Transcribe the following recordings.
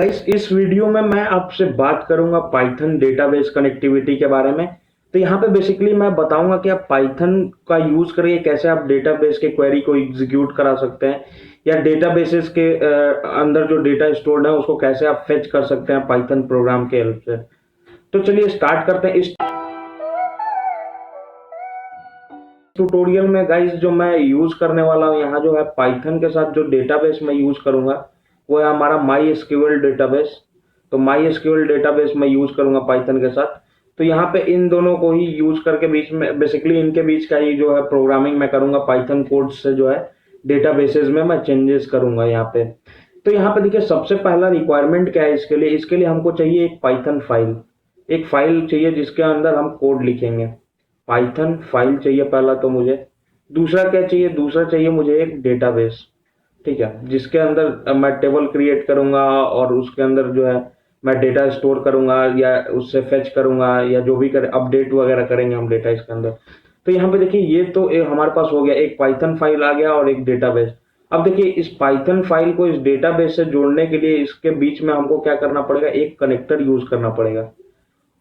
Guys इस video में मैं आपसे बात करूंगा पाइथन डेटाबेस कनेक्टिविटी के बारे में। तो यहाँ पे बेसिकली मैं बताऊंगा कि आप पाइथन का यूज करके कैसे आप डेटाबेस के क्वेरी को एग्जीक्यूट करा सकते हैं, या डेटाबेसेस के अंदर जो डेटा स्टोर्ड है उसको कैसे आप फेच कर सकते हैं पाइथन प्रोग्राम के हेल्प से। तो चलिए स्टार्ट करते हैं। इस ट्यूटोरियल में गाइस जो मैं यूज करने वाला हूँ यहाँ जो है पाइथन के साथ जो डेटाबेस मैं यूज करूंगा वो है हमारा माई एसक्यूएल डेटाबेस। तो माई एसक्यूएल डेटाबेस मैं यूज करूंगा पाइथन के साथ। तो यहाँ पे इन दोनों को ही यूज करके बीच में बेसिकली इनके बीच का ही जो है प्रोग्रामिंग मैं करूंगा पाइथन कोड से, जो है डेटाबेसेस में मैं चेंजेस करूंगा यहाँ पे। तो यहाँ पे देखिए सबसे पहला रिक्वायरमेंट क्या है इसके लिए हमको चाहिए एक पाइथन फाइल। एक फाइल चाहिए जिसके अंदर हम कोड लिखेंगे। पाइथन फाइल चाहिए पहला तो मुझे। दूसरा क्या चाहिए? दूसरा चाहिए मुझे एक डेटाबेस। ठीक है, जिसके अंदर मैं टेबल क्रिएट करूंगा और उसके अंदर जो है मैं डेटा स्टोर करूंगा या उससे फेच करूंगा या जो भी करे अपडेट वगैरह करेंगे हम डेटा इसके अंदर। तो यहाँ पे देखिए ये तो हमारे पास हो गया, एक पाइथन फाइल आ गया और एक डेटाबेस। अब देखिए इस पाइथन फाइल को इस डेटाबेस से जोड़ने के लिए इसके बीच में हमको क्या करना पड़ेगा? एक कनेक्टर यूज करना पड़ेगा।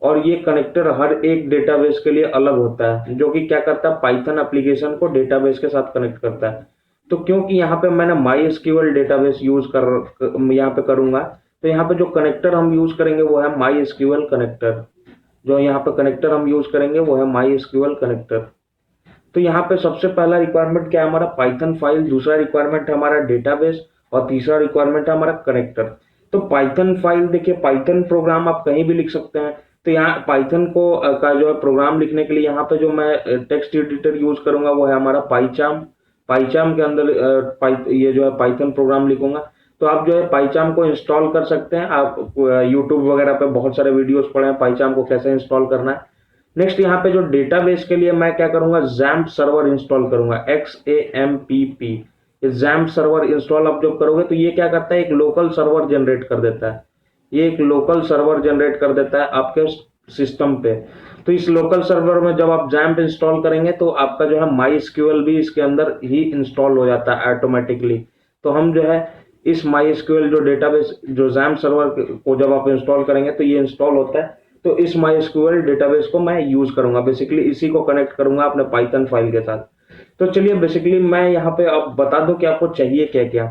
और ये कनेक्टर हर एक डेटाबेस के लिए अलग होता है, जो कि क्या करता है पाइथन एप्लीकेशन को डेटाबेस के साथ कनेक्ट करता है। तो क्योंकि यहाँ पे मैंने माई एसक्यूएल डेटाबेस यूज कर यहाँ पे करूंगा, तो यहाँ पे जो कनेक्टर हम यूज करेंगे वो है माई एसक्यूएल कनेक्टर। जो यहाँ पे कनेक्टर हम यूज करेंगे वो है माई एसक्यूएल कनेक्टर। तो यहाँ पे सबसे पहला रिक्वायरमेंट क्या है? हमारा पाइथन फाइल। दूसरा रिक्वायरमेंट है हमारा डेटाबेस और तीसरा रिक्वायरमेंट है हमारा कनेक्टर। तो पाइथन फाइल देखिए, पाइथन प्रोग्राम आप कहीं भी लिख सकते हैं। तो यहाँ पाइथन को का जो है प्रोग्राम लिखने के लिए यहाँ पे जो मैं टेक्स्ट एडिटर यूज करूंगा वो है हमारा पाइचार्म। पाइचार्म के अंदर ये जो है पाइथन प्रोग्राम लिखूंगा। तो आप जो है पाइचार्म को इंस्टॉल कर सकते हैं। आप यूट्यूब वगैरह पे बहुत सारे वीडियोस पढ़े हैं पाइचार्म को कैसे इंस्टॉल करना है। नेक्स्ट यहाँ पे जो डेटाबेस के लिए मैं क्या करूंगा? जैम्प सर्वर इंस्टॉल करूंगा, XAMPP। ये जैम्प सर्वर इंस्टॉल आप जब करोगे तो ये क्या करता है? एक लोकल सर्वर जनरेट कर देता है। ये एक लोकल सर्वर जनरेट कर देता है आपके सिस्टम पे। तो इस लोकल सर्वर में जब आप जैम्प इंस्टॉल करेंगे तो आपका जो है माई एसक्यूएल भी इसके अंदर ही इंस्टॉल हो जाता है ऑटोमेटिकली। तो हम जो है इस माई एसक्यूएल जो डेटाबेस जो जैम्प सर्वर को जब आप इंस्टॉल करेंगे तो ये इंस्टॉल होता है। तो इस माई एसक्यूएल डेटाबेस को मैं यूज करूंगा, बेसिकली इसी को कनेक्ट करूंगा अपने पाइथन फाइल के साथ। तो चलिए बेसिकली मैं यहाँ पे अब बता दूं कि आपको चाहिए क्या क्या।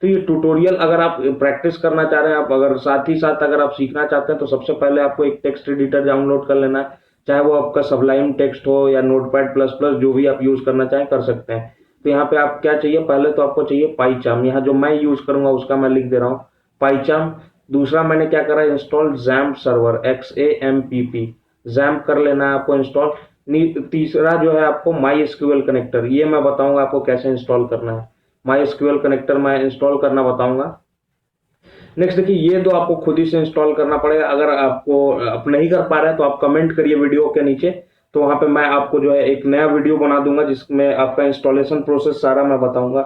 तो ये ट्यूटोरियल अगर आप प्रैक्टिस करना चाह रहे हैं, आप अगर साथ ही साथ अगर आप सीखना चाहते हैं, तो सबसे पहले आपको एक टेक्स्ट एडिटर डाउनलोड कर लेना है। चाहे वो आपका सबलाइन टेक्स्ट हो या नोटपैड प्लस प्लस, जो भी आप यूज करना चाहें कर सकते हैं। तो यहाँ पे आप क्या चाहिए? पहले तो आपको चाहिए पाइचार्म। यहाँ जो मैं यूज करूंगा उसका मैं लिख दे रहा हूँ, पाइचार्म। दूसरा मैंने क्या करा? Install XAMPP server, XAMPP। XAMPP कर लेना है आपको इंस्टॉल। तीसरा जो है आपको माई एसक्यूएल कनेक्टर, ये मैं बताऊंगा आपको कैसे इंस्टॉल करना है। माई एसक्यूएल कनेक्टर मैं इंस्टॉल करना बताऊंगा। नेक्स्ट देखिए ये दो आपको खुद ही से इंस्टॉल करना पड़ेगा। अगर आपको आप नहीं कर पा रहे हैं तो आप कमेंट करिए वीडियो के नीचे, तो वहां पे मैं आपको जो है एक नया वीडियो बना दूंगा जिसमें आपका इंस्टॉलेशन प्रोसेस सारा मैं बताऊंगा।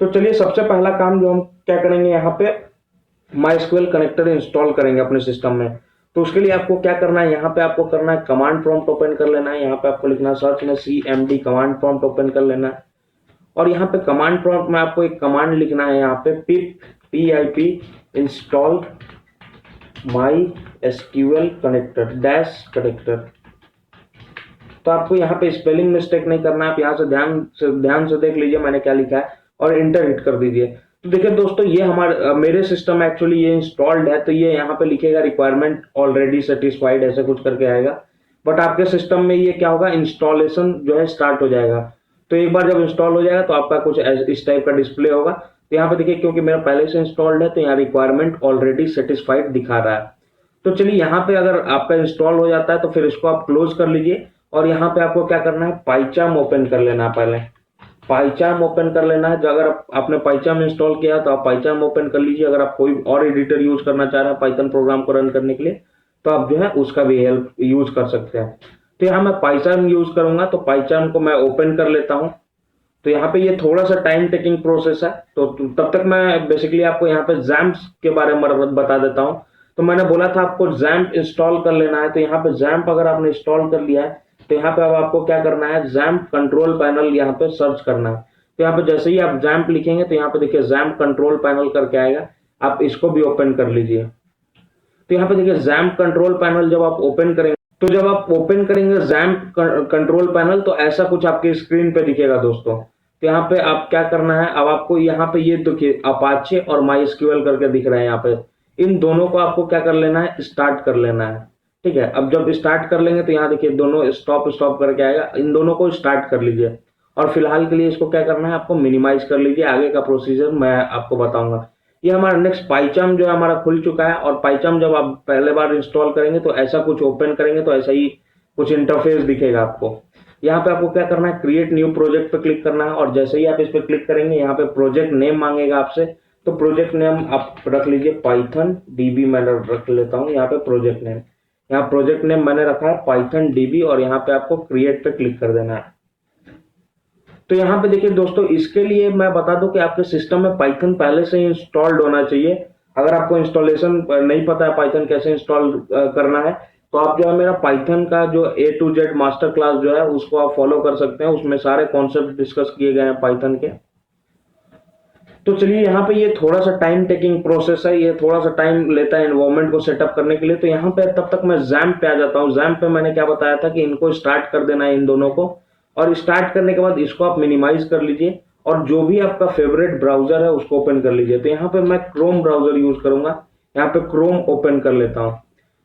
तो चलिए सबसे पहला काम जो हम क्या करेंगे, यहाँ पे माई कनेक्टर इंस्टॉल करेंगे अपने सिस्टम में। तो उसके लिए आपको क्या करना है? यहाँ पे आपको करना है कमांड प्रॉम्प्ट ओपन कर लेना है। यहाँ पे आपको लिखना है सर्च में CMD, कमांड प्रॉम्प्ट ओपन कर लेना है। और यहाँ पे कमांड प्रॉम्प्ट में आपको एक कमांड लिखना है, यहाँ पे pip install my SQL connector dash connector. तो आपको यहाँ पे स्पेलिंग मिस्टेक नहीं करना है। आप यहाँ से ध्यान से देख लीजिए मैंने क्या लिखा है और इंटर हिट कर दीजिए। तो देखिए दोस्तों ये हमारे मेरे सिस्टम में एक्चुअली ये इंस्टॉल्ड है, तो ये यहाँ पे लिखेगा रिक्वायरमेंट ऑलरेडी सेटिस्फाइड, ऐसे कुछ करके आएगा। बट आपके सिस्टम में ये क्या होगा? इंस्टॉलेशन जो है स्टार्ट हो जाएगा। तो एक बार जब इंस्टॉल हो जाएगा तो आपका कुछ इस टाइप का डिस्प्ले होगा। तो यहाँ पे देखिए क्योंकि मेरा पहले से इंस्टॉल्ड है तो यहाँ रिक्वायरमेंट ऑलरेडी सेटिस्फाइड दिखा रहा है। तो चलिए यहाँ पे अगर आपका इंस्टॉल हो जाता है तो फिर इसको आप क्लोज कर लीजिए। और यहाँ पे आपको क्या करना है? पाइचार्म ओपन कर लेना है। पहले पाइचार्म ओपन कर लेना है। जो अगर आपने पाइचार्म इंस्टॉल किया तो आप पाइचार्म ओपन कर लीजिए। अगर आप कोई और एडिटर यूज करना चाह रहे हैं पाइथन प्रोग्राम को रन करने के लिए तो आप जो है उसका भी हेल्प यूज कर सकते हैं। तो यहाँ मैं पाइचार्म यूज करूंगा, तो पाइचार्म को मैं ओपन कर लेता हूँ। तो यहाँ पे ये थोड़ा सा टाइम टेकिंग प्रोसेस है, तो तब तक मैं बेसिकली आपको यहाँ पे जैम्प के बारे में बता देता हूँ। तो मैंने बोला था आपको जैम्प इंस्टॉल कर लेना है। तो यहाँ पे जैम्प अगर आपने इंस्टॉल कर लिया है तो यहाँ पे अब आपको क्या करना है? जैम्प कंट्रोल पैनल यहाँ पे सर्च करना है। तो यहाँ पे जैसे ही आप जैम्प लिखेंगे तो यहाँ पे देखिए जैम्प कंट्रोल पैनल करके आएगा। आप इसको भी ओपन कर लीजिए। तो यहाँ पे देखिए जैम्प कंट्रोल पैनल जब आप ओपन करेंगे, तो जब आप ओपन करेंगे जैम्प कंट्रोल पैनल, तो ऐसा कुछ आपके स्क्रीन पे दिखेगा दोस्तों। तो यहाँ पे आप क्या करना है, अब आपको यहाँ पे ये देखिए अपाचे और माइस्क्यूएल करके दिख रहा है यहाँ पे, इन दोनों को आपको क्या कर लेना है, स्टार्ट कर लेना है। ठीक है, अब जब स्टार्ट कर लेंगे तो यहाँ देखिए दोनों स्टॉप स्टॉप करके आएगा, इन दोनों को स्टार्ट कर लीजिए। और फिलहाल के लिए इसको क्या करना है, आपको मिनिमाइज कर लीजिए, आगे का प्रोसीजर मैं आपको बताऊंगा। ये हमारा नेक्स्ट पाइचाम जो है हमारा खुल चुका है, और पाइचाम जब आप पहले बार इंस्टॉल करेंगे तो ऐसा कुछ ओपन करेंगे तो ऐसा ही कुछ इंटरफेस दिखेगा आपको। यहाँ पे आपको क्या करना है, क्रिएट न्यू प्रोजेक्ट पे क्लिक करना है, और जैसे ही आप इस पे क्लिक करेंगे यहाँ पे प्रोजेक्ट नेम मांगेगा आपसे। तो प्रोजेक्ट नेम आप रख लीजिए पाइथन डीबी, मैं रख लेता हूँ यहाँ पे प्रोजेक्ट नेम। यहाँ प्रोजेक्ट नेम मैंने रखा है पाइथन डीबी, और यहाँ पे आपको क्रिएट पे क्लिक कर देना है। तो यहाँ पे देखिए दोस्तों, इसके लिए मैं बता दूं कि आपके सिस्टम में पाइथन पहले से इंस्टॉल्ड होना चाहिए। अगर आपको इंस्टॉलेशन नहीं पता है पाइथन कैसे इंस्टॉल करना है, तो आप जो है मेरा पाइथन का जो A to Z master class जो है उसको आप फॉलो कर सकते हैं, उसमें सारे कॉन्सेप्ट डिस्कस किए गए हैं पाइथन के। तो चलिए, यहाँ पे ये थोड़ा सा टाइम टेकिंग प्रोसेस है, ये थोड़ा सा टाइम लेता है एनवायरनमेंट को सेटअप करने के लिए। तो यहाँ पे तब तक मैं जैम्प पे आ जाता हूँ। जैम्प पे मैंने क्या बताया था कि इनको स्टार्ट कर देना है, इन दोनों को, और स्टार्ट करने के बाद इसको आप मिनिमाइज कर लीजिए, और जो भी आपका फेवरेट ब्राउजर है उसको ओपन कर लीजिए। तो यहाँ पे मैं क्रोम ब्राउजर यूज करूंगा, यहाँ पे क्रोम ओपन कर लेता हूँ।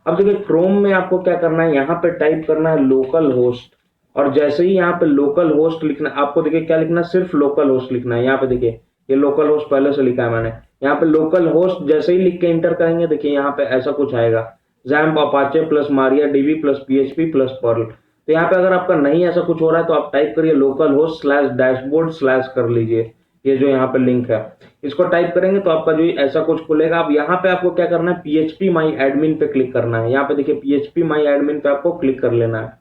अब देखिए क्रोम में आपको क्या करना है, यहाँ पे टाइप करना है लोकल होस्ट, और जैसे ही यहाँ पे लोकल होस्ट लिखना, आपको देखिए क्या लिखना है, सिर्फ लोकल होस्ट लिखना है। यहाँ पे देखिए ये लोकल होस्ट पहले से लिखा है मैंने, यहाँ पे लोकल होस्ट जैसे ही लिख के इंटर करेंगे, देखिए यहाँ पे ऐसा कुछ आएगा, XAMPP Apache plus MariaDB plus PHP plus Perl. तो यहाँ पे अगर आपका नहीं ऐसा कुछ हो रहा है तो आप टाइप करिए local host slash dashboard slash कर लीजिए, ये जो यहाँ पे लिंक है इसको टाइप करेंगे तो आपका जो ऐसा कुछ खुलेगा। अब यहाँ पे आपको क्या करना है, पीएचपी माई एडमिन पे क्लिक करना है। यहाँ पे देखिए पीएचपी माई एडमिन पे आपको क्लिक कर लेना है।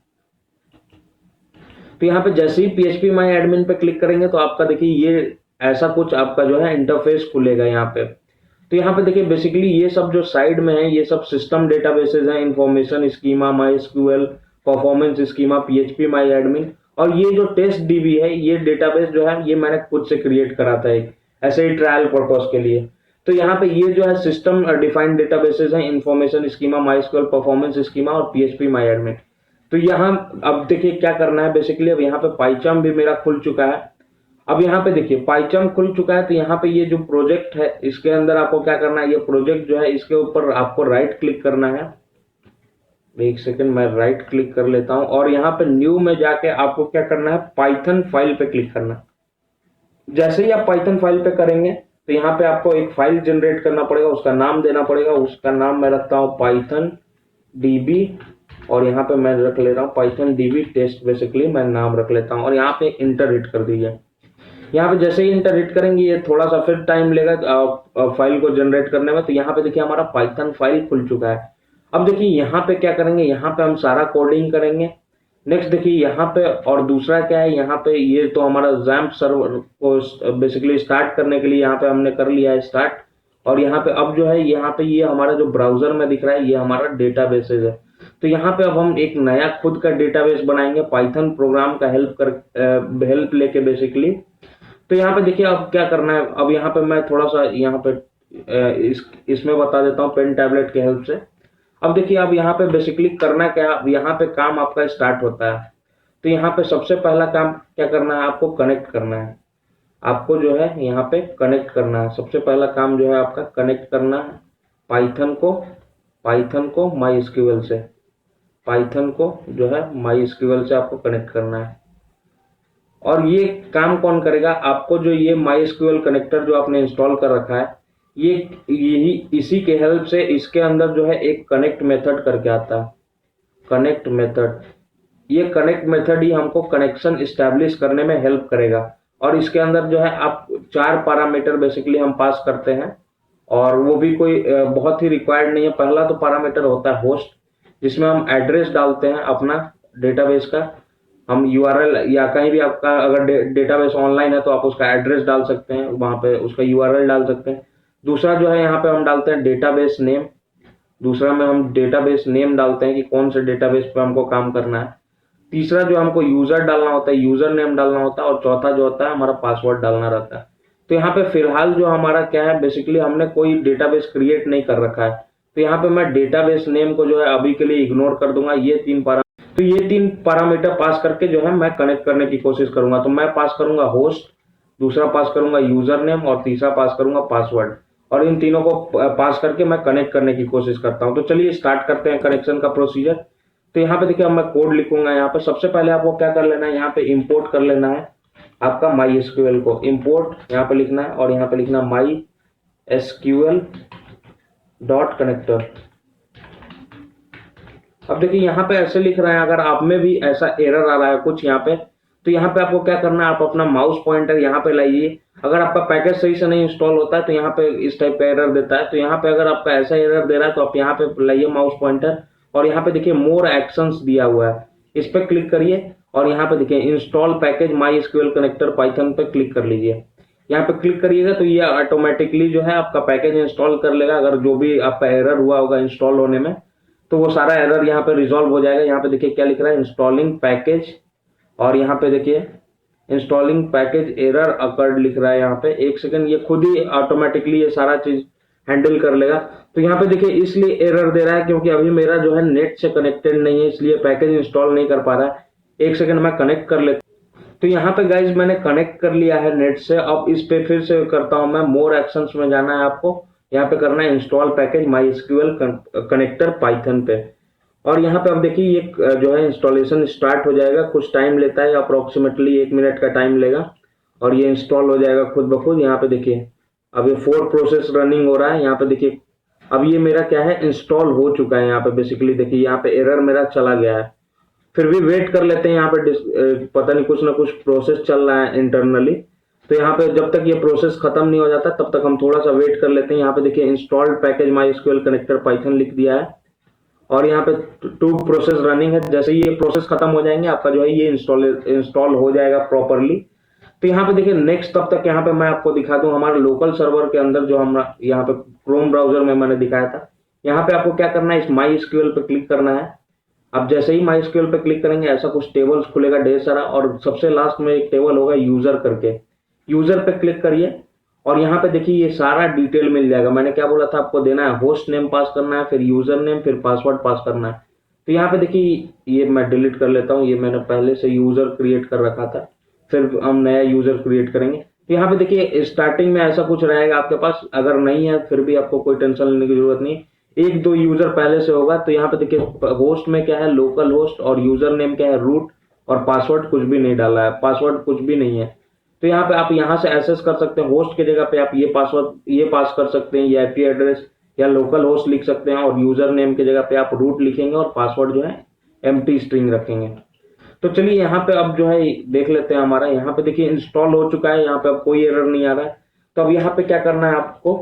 तो यहाँ पे जैसे ही पीएचपी माई एडमिन पे क्लिक करेंगे तो आपका देखिए ये ऐसा कुछ आपका जो है इंटरफेस खुलेगा यहाँ पे। तो यहाँ पे देखिए बेसिकली ये सब जो साइड में है ये सब सिस्टम डेटाबेसेस हैं, information schema, MySQL, performance schema, PHP माई एडमिन, और ये जो टेस्ट डीबी है ये डेटाबेस जो है ये मैंने खुद से क्रिएट करा था एक ऐसे ही ट्रायल पर्पस के लिए। तो यहाँ पे ये जो है सिस्टम डिफाइंड डेटाबेसेस हैं, information schema, MySQL, performance schema और पीएचपी माई एडमिन। तो यहाँ अब देखिए क्या करना है बेसिकली, अब यहाँ पे पाइचाम भी मेरा खुल चुका है। अब यहाँ पे देखिए पाइचाम खुल चुका है, तो यहाँ पे ये जो प्रोजेक्ट है इसके अंदर आपको क्या करना है, ये प्रोजेक्ट जो है इसके ऊपर आपको राइट क्लिक करना है। एक सेकंड मैं राइट क्लिक कर लेता हूं, और यहाँ पे न्यू में जाके आपको क्या करना है, पाइथन फाइल पे क्लिक करना है। जैसे ही आप पाइथन फाइल पे करेंगे तो यहाँ पे आपको एक फाइल जनरेट करना पड़ेगा, उसका नाम देना पड़ेगा। उसका नाम मैं रखता हूँ पाइथन डीबी, और यहाँ पे मैं रख ले रहा हूँ पाइथन डीबी टेस्ट, बेसिकली मैं नाम रख लेता हूँ, और यहाँ पे इंटर हिट कर दीजिए। यहाँ पे जैसे ही इंटर हिट करेंगे ये थोड़ा सा फिर टाइम लेगा फाइल को जनरेट करने में। तो यहाँ पे देखिए हमारा पाइथन फाइल खुल चुका है। अब देखिए यहाँ पे क्या करेंगे, यहाँ पे हम सारा कोडिंग करेंगे। नेक्स्ट देखिए यहाँ पे, और दूसरा क्या है, यहाँ पे ये तो हमारा जैम्प सर्वर को बेसिकली स्टार्ट करने के लिए यहाँ पे हमने कर लिया है स्टार्ट। और यहाँ पे अब जो है यहाँ पे ये हमारा जो ब्राउजर में दिख रहा है ये हमारा डेटाबेसेस है। तो यहाँ पे अब हम एक नया खुद का डेटाबेस बनाएंगे पाइथन प्रोग्राम का हेल्प लेके बेसिकली। तो यहाँ पे देखिए अब क्या करना है, अब यहाँ पे मैं थोड़ा सा यहाँ पे इसमें बता देता हूँ पेन टैबलेट के हेल्प से। अब देखिए अब यहाँ पे बेसिकली करना क्या, अब यहाँ पे काम आपका स्टार्ट होता है। तो यहाँ पे सबसे पहला काम क्या करना है, आपको कनेक्ट करना है। आपको जो है यहाँ पे कनेक्ट करना है, सबसे पहला काम जो है आपका कनेक्ट करना है पाइथन को माईएसक्यूएल से, पाइथन को जो है माईएसक्यूएल से आपको कनेक्ट करना है। और ये काम कौन करेगा, आपको जो ये माईएसक्यूएल कनेक्टर जो आपने इंस्टॉल कर रखा है ये यही इसी के हेल्प से इसके अंदर जो है एक कनेक्ट मेथड करके आता है, कनेक्ट मेथड। ये कनेक्ट मेथड ही हमको कनेक्शन इस्टेब्लिश करने में हेल्प करेगा। और इसके अंदर जो है आप 4 पैरामीटर बेसिकली हम पास करते हैं, और वो भी कोई बहुत ही रिक्वायर्ड नहीं है। पहला तो पैरामीटर होता है होस्ट, जिसमें हम एड्रेस डालते हैं अपना डेटाबेस का। हम यूआरएल या कहीं भी आपका अगर डेटाबेस ऑनलाइन है तो आप उसका एड्रेस डाल सकते हैं, वहां पे उसका यूआरएल डाल सकते हैं। दूसरा जो है यहाँ पे हम डालते हैं डेटाबेस नेम, दूसरा में हम डेटाबेस नेम डालते हैं कि कौन से डेटाबेस पे हमको काम करना है। तीसरा जो हमको यूजर डालना होता है, यूजर नेम डालना होता है, और चौथा जो होता है हमारा पासवर्ड डालना रहता है। तो यहाँ पे फिलहाल जो हमारा क्या है, बेसिकली हमने कोई डेटाबेस क्रिएट नहीं कर रखा है, तो यहाँ पे मैं डेटाबेस नेम को जो है अभी के लिए इग्नोर कर दूंगा। ये तीन पैरामीटर पास करके जो है मैं कनेक्ट करने की कोशिश करूंगा। तो मैं पास करूंगा होस्ट, दूसरा पास करूंगा यूजर नेम और तीसरा पास करूंगा पासवर्ड, और इन तीनों को पास करके मैं कनेक्ट करने की कोशिश करता हूं। तो चलिए स्टार्ट करते हैं कनेक्शन का प्रोसीजर। तो यहाँ पे देखिए, अब मैं कोड लिखूंगा। यहाँ पे सबसे पहले आपको क्या कर लेना है, यहाँ पे इंपोर्ट कर लेना है आपका माई एसक्यूएल को। इंपोर्ट यहाँ पे लिखना है और यहाँ पे लिखना माई एसक्यूएल डॉट कनेक्टर। अब देखिए यहाँ पे ऐसे लिख रहे हैं, अगर आप में भी ऐसा एरर आ रहा है कुछ यहाँ पे, तो यहाँ पे आपको क्या करना है, आप अपना माउस पॉइंटर यहाँ पे लाइए। अगर आपका पैकेज सही से नहीं इंस्टॉल होता है तो यहाँ पे इस टाइप का एरर देता है। तो यहाँ पे अगर आपका ऐसा एरर दे रहा है तो आप यहाँ पे लाइए माउस पॉइंटर, और यहाँ पे देखिए मोर एक्शंस दिया हुआ है, इस पे क्लिक करिए और यहाँ पे देखिए install package my SQL connector Python पे क्लिक कर लीजिए। यहाँ पे क्लिक करिएगा तो ये ऑटोमेटिकली जो है आपका पैकेज इंस्टॉल कर लेगा। अगर जो भी आपका एरर हुआ होगा इंस्टॉल होने में, तो वो सारा एरर यहाँ पे रिजॉल्व हो जाएगा। यहाँ पे देखिए क्या लिख रहा है, इंस्टॉलिंग पैकेज, और यहाँ पे देखिए इंस्टॉलिंग पैकेज एरर अकर्ड लिख रहा है। यहाँ पे एक सेकंड, ये खुद ही ऑटोमेटिकली ये सारा चीज हैंडल कर लेगा। तो यहाँ पे देखिए इसलिए एरर दे रहा है क्योंकि अभी मेरा जो है नेट से कनेक्टेड नहीं है, इसलिए पैकेज इंस्टॉल नहीं कर पा रहा है। एक सेकंड मैं कनेक्ट कर लेता हूं। तो यहाँ पे गाइज मैंने कनेक्ट कर लिया है नेट से। अब इस पे फिर से करता हूं मैं, मोर एक्शंस में जाना है आपको, यहाँ पे करना है install package my SQL connector Python पे, और यहाँ पे अब देखिए ये जो है इंस्टॉलेशन स्टार्ट हो जाएगा। कुछ टाइम लेता है, अप्रोक्सीमेटली 1 मिनट का टाइम लेगा और ये इंस्टॉल हो जाएगा खुद ब खुद। यहाँ पे देखिए अब ये 4 प्रोसेस रनिंग हो रहा है। यहाँ पे देखिए अब ये मेरा क्या है, इंस्टॉल हो चुका है। यहाँ पे बेसिकली देखिए यहाँ पे एरर मेरा चला गया है। फिर भी वेट कर लेते हैं, यहाँ पे पता नहीं कुछ ना कुछ प्रोसेस चल रहा है इंटरनली। तो यहाँ पे जब तक ये प्रोसेस खत्म नहीं हो जाता तब तक हम थोड़ा सा वेट कर लेते हैं। यहाँ पे देखिए installed package my SQL connector Python लिख दिया है और यहाँ पे 2 प्रोसेस रनिंग है। जैसे ही ये प्रोसेस खत्म हो जाएंगे आपका जो है ये इंस्टॉल हो जाएगा प्रॉपरली। तो यहाँ पे देखिए नेक्स्ट, तब तक यहाँ पे मैं आपको दिखा दूं हमारे लोकल सर्वर के अंदर जो हम यहाँ पे क्रोम ब्राउजर में मैंने दिखाया था। यहाँ पे आपको क्या करना है, इस माई एसक्यूएल पे क्लिक करना है। अब जैसे ही माई एसक्यूएल पे क्लिक करेंगे ऐसा कुछ टेबल्स खुलेगा ढेर सारा, और सबसे लास्ट में एक टेबल होगा यूजर करके। यूजर पे क्लिक करिए और यहाँ पे देखिए ये सारा डिटेल मिल जाएगा। मैंने क्या बोला था आपको, देना है होस्ट नेम पास करना है, फिर यूजर नेम, फिर पासवर्ड पास करना है। तो यहाँ पे देखिए ये मैं डिलीट कर लेता हूँ, ये मैंने पहले से यूजर क्रिएट कर रखा था, फिर हम नया यूजर क्रिएट करेंगे। तो यहाँ पे देखिए स्टार्टिंग में ऐसा कुछ रहेगा आपके पास, अगर नहीं है फिर भी आपको कोई टेंशन लेने की जरूरत नहीं, 1-2 यूजर पहले से होगा। तो यहाँ पे देखिए होस्ट में क्या है, लोकल होस्ट, और यूजर नेम क्या है, रूट, और पासवर्ड कुछ भी नहीं डाला है, पासवर्ड कुछ भी नहीं है। तो यहाँ पे आप यहाँ से एक्सेस कर सकते हैं। होस्ट की जगह पे आप ये पासवर्ड ये पास कर सकते हैं, ये आईपी एड्रेस या लोकल होस्ट लिख सकते हैं, और यूजर नेम की जगह पे आप रूट लिखेंगे और पासवर्ड जो है एम्प्टी स्ट्रिंग रखेंगे। तो चलिए यहाँ पे अब जो है देख लेते हैं हमारा। यहाँ पे देखिए इंस्टॉल हो चुका है, यहाँ पे अब कोई एरर नहीं आ रहा है। तो अब यहाँ पे क्या करना है आपको,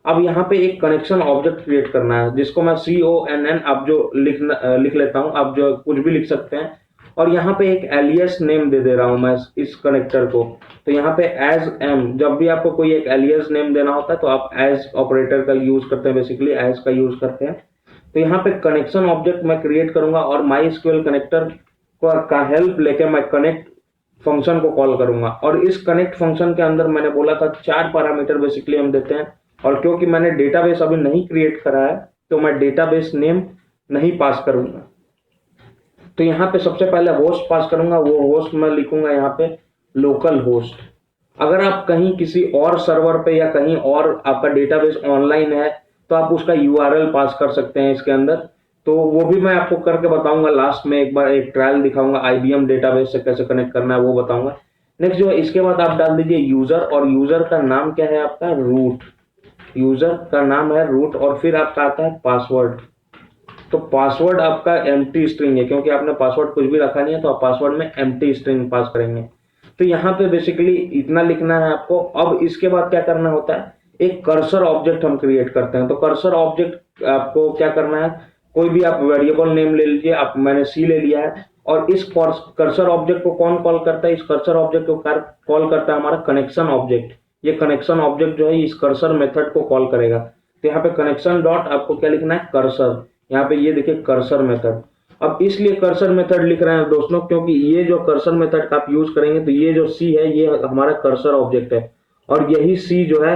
अब यहाँ पे एक कनेक्शन ऑब्जेक्ट क्रिएट करना है, जिसको मैं CONN अब जो लिख लेता हूँ। आप जो कुछ भी लिख सकते हैं, और यहाँ पे एक एलियस नेम दे रहा हूं मैं इस कनेक्टर को। तो यहाँ पे एज एम, जब भी आपको कोई एक एलियस नेम देना होता है तो आप एज ऑपरेटर का यूज करते हैं, बेसिकली एज का यूज करते हैं। तो यहाँ पे कनेक्शन ऑब्जेक्ट मैं क्रिएट करूंगा और माई एसक्यूएल कनेक्टर का हेल्प लेके मैं कनेक्ट फंक्शन को कॉल करूंगा। और इस कनेक्ट फंक्शन के अंदर मैंने बोला था 4 पैरामीटर बेसिकली हम देते हैं, और क्योंकि मैंने डेटाबेस अभी नहीं क्रिएट करा है तो मैं डेटाबेस नेम नहीं पास करूंगा। तो यहाँ पे सबसे पहले होस्ट पास करूंगा, वो होस्ट मैं लिखूंगा यहाँ पे लोकल होस्ट। अगर आप कहीं किसी और सर्वर पे या कहीं और आपका डेटाबेस ऑनलाइन है तो आप उसका यूआरएल पास कर सकते हैं इसके अंदर। तो वो भी मैं आपको करके बताऊंगा, लास्ट में एक बार एक ट्रायल दिखाऊंगा, IBM डेटाबेस से कैसे कनेक्ट करना है वो बताऊंगा। नेक्स्ट जो है इसके बाद आप डाल दीजिए यूजर, और यूजर का नाम क्या है आपका, रूट। यूजर का नाम है रूट, और फिर आपका आता है पासवर्ड। तो पासवर्ड आपका एम्प्टी स्ट्रिंग है, क्योंकि आपने पासवर्ड कुछ भी रखा नहीं है तो आप पासवर्ड में एम्प्टी स्ट्रिंग पास करेंगे। तो यहाँ पे बेसिकली इतना लिखना है आपको। अब इसके बाद क्या करना होता है, एक कर्सर ऑब्जेक्ट हम क्रिएट करते हैं। तो कर्सर ऑब्जेक्ट आपको क्या करना है, कोई भी आप वेरिएबल नेम ले लीजिए। आप मैंने C ले लिया है, और इस कर्सर ऑब्जेक्ट को कौन कॉल करता है, इस कर्सर ऑब्जेक्ट को कॉल करता है हमारा कनेक्शन ऑब्जेक्ट। ये कनेक्शन ऑब्जेक्ट जो है इस कर्सर मेथड को कॉल करेगा। तो यहाँ पे कनेक्शन डॉट आपको क्या लिखना है, कर्सर। यहाँ पे ये देखिए कर्सर मेथड। अब इसलिए कर्सर मेथड लिख रहे हैं दोस्तों, क्योंकि ये जो कर्सर मेथड का आप यूज करेंगे तो ये जो C है ये हमारा कर्सर ऑब्जेक्ट है, और यही सी जो है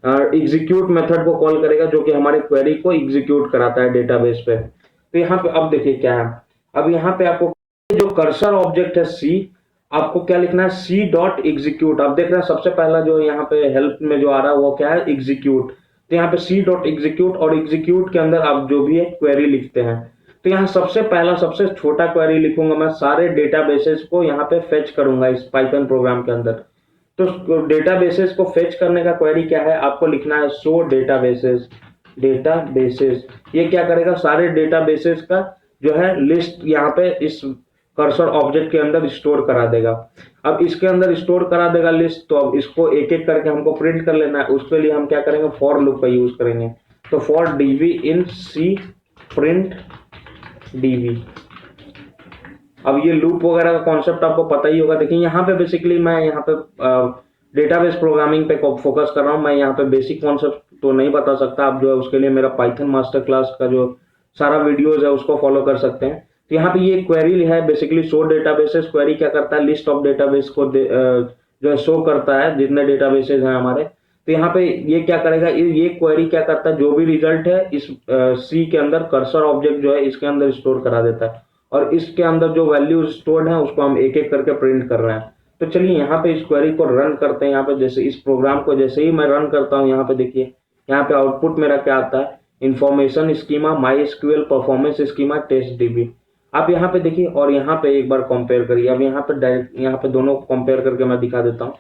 एग्जीक्यूट मेथड को कॉल करेगा, जो कि हमारे क्वेरी को एग्जीक्यूट कराता है डेटाबेस पे। तो यहाँ पे अब देखिए क्या है, अब यहाँ पे आपको जो कर्सर ऑब्जेक्ट है सी, आपको क्या लिखना है, सी डॉट एग्जीक्यूट। आप देख रहे हैं सबसे पहला जो यहाँ पे हेल्प में जो आ रहा है वो क्या है, एग्जीक्यूट। तो यहाँ पे सी डॉट एग्जीक्यूट, और एग्जीक्यूट के अंदर आप जो भी है क्वेरी लिखते हैं। तो यहाँ सबसे पहला सबसे छोटा क्वेरी लिखूंगा मैं, सारे डेटाबेसेस को यहाँ पे फेच करूंगा इस पाइथन प्रोग्राम के अंदर। तो डेटाबेसेस को फेच करने का क्वेरी क्या है, आपको लिखना है शो डेटाबेसेस। डेटाबेसेस ये क्या करेगा, सारे डेटाबेसेस का जो है लिस्ट यहाँ पे इस कर्सर ऑब्जेक्ट के अंदर स्टोर करा देगा। अब इसके अंदर स्टोर करा देगा लिस्ट, तो अब इसको एक एक करके हमको प्रिंट कर लेना है। उसके लिए हम क्या करेंगे, फॉर लूप का यूज करेंगे। तो for DB in C print DB. अब ये लूप वगैरह का कॉन्सेप्ट आपको पता ही होगा। देखिए यहाँ पे बेसिकली मैं यहाँ पे डेटाबेस प्रोग्रामिंग पे फोकस कर रहा हूँ। मैं यहाँ पे बेसिक कॉन्सेप्ट तो नहीं बता सकता, आप जो है उसके लिए मेरा पाइथन मास्टर क्लास का जो सारा वीडियोज है उसको फॉलो कर सकते हैं। तो यहाँ पे ये क्वेरी है बेसिकली शो डेटाबेसेस। क्वेरी क्या करता है, लिस्ट ऑफ डेटाबेस को जो है शो करता है जितने डेटाबेसेस हैं हमारे। तो यहाँ पे ये क्या करेगा, ये क्वेरी क्या करता है, जो भी रिजल्ट है इस सी के अंदर कर्सर ऑब्जेक्ट जो है इसके अंदर स्टोर करा देता है, और इसके अंदर जो वैल्यू स्टोर्ड है उसको हम एक एक करके प्रिंट कर रहे हैं। तो चलिए यहाँ पे इस क्वेरी को रन करते हैं। यहाँ पे जैसे इस प्रोग्राम को जैसे ही मैं रन करता हूँ, यहाँ पे देखिए यहाँ पे आउटपुट मेरा क्या आता है, information schema MySQL performance schema test DB. आप यहाँ पे देखिए, और यहाँ पे एक बार कंपेयर करिए। अब यहाँ पे डायरेक्ट यहाँ पे दोनों को कंपेयर करके मैं दिखा देता हूँ।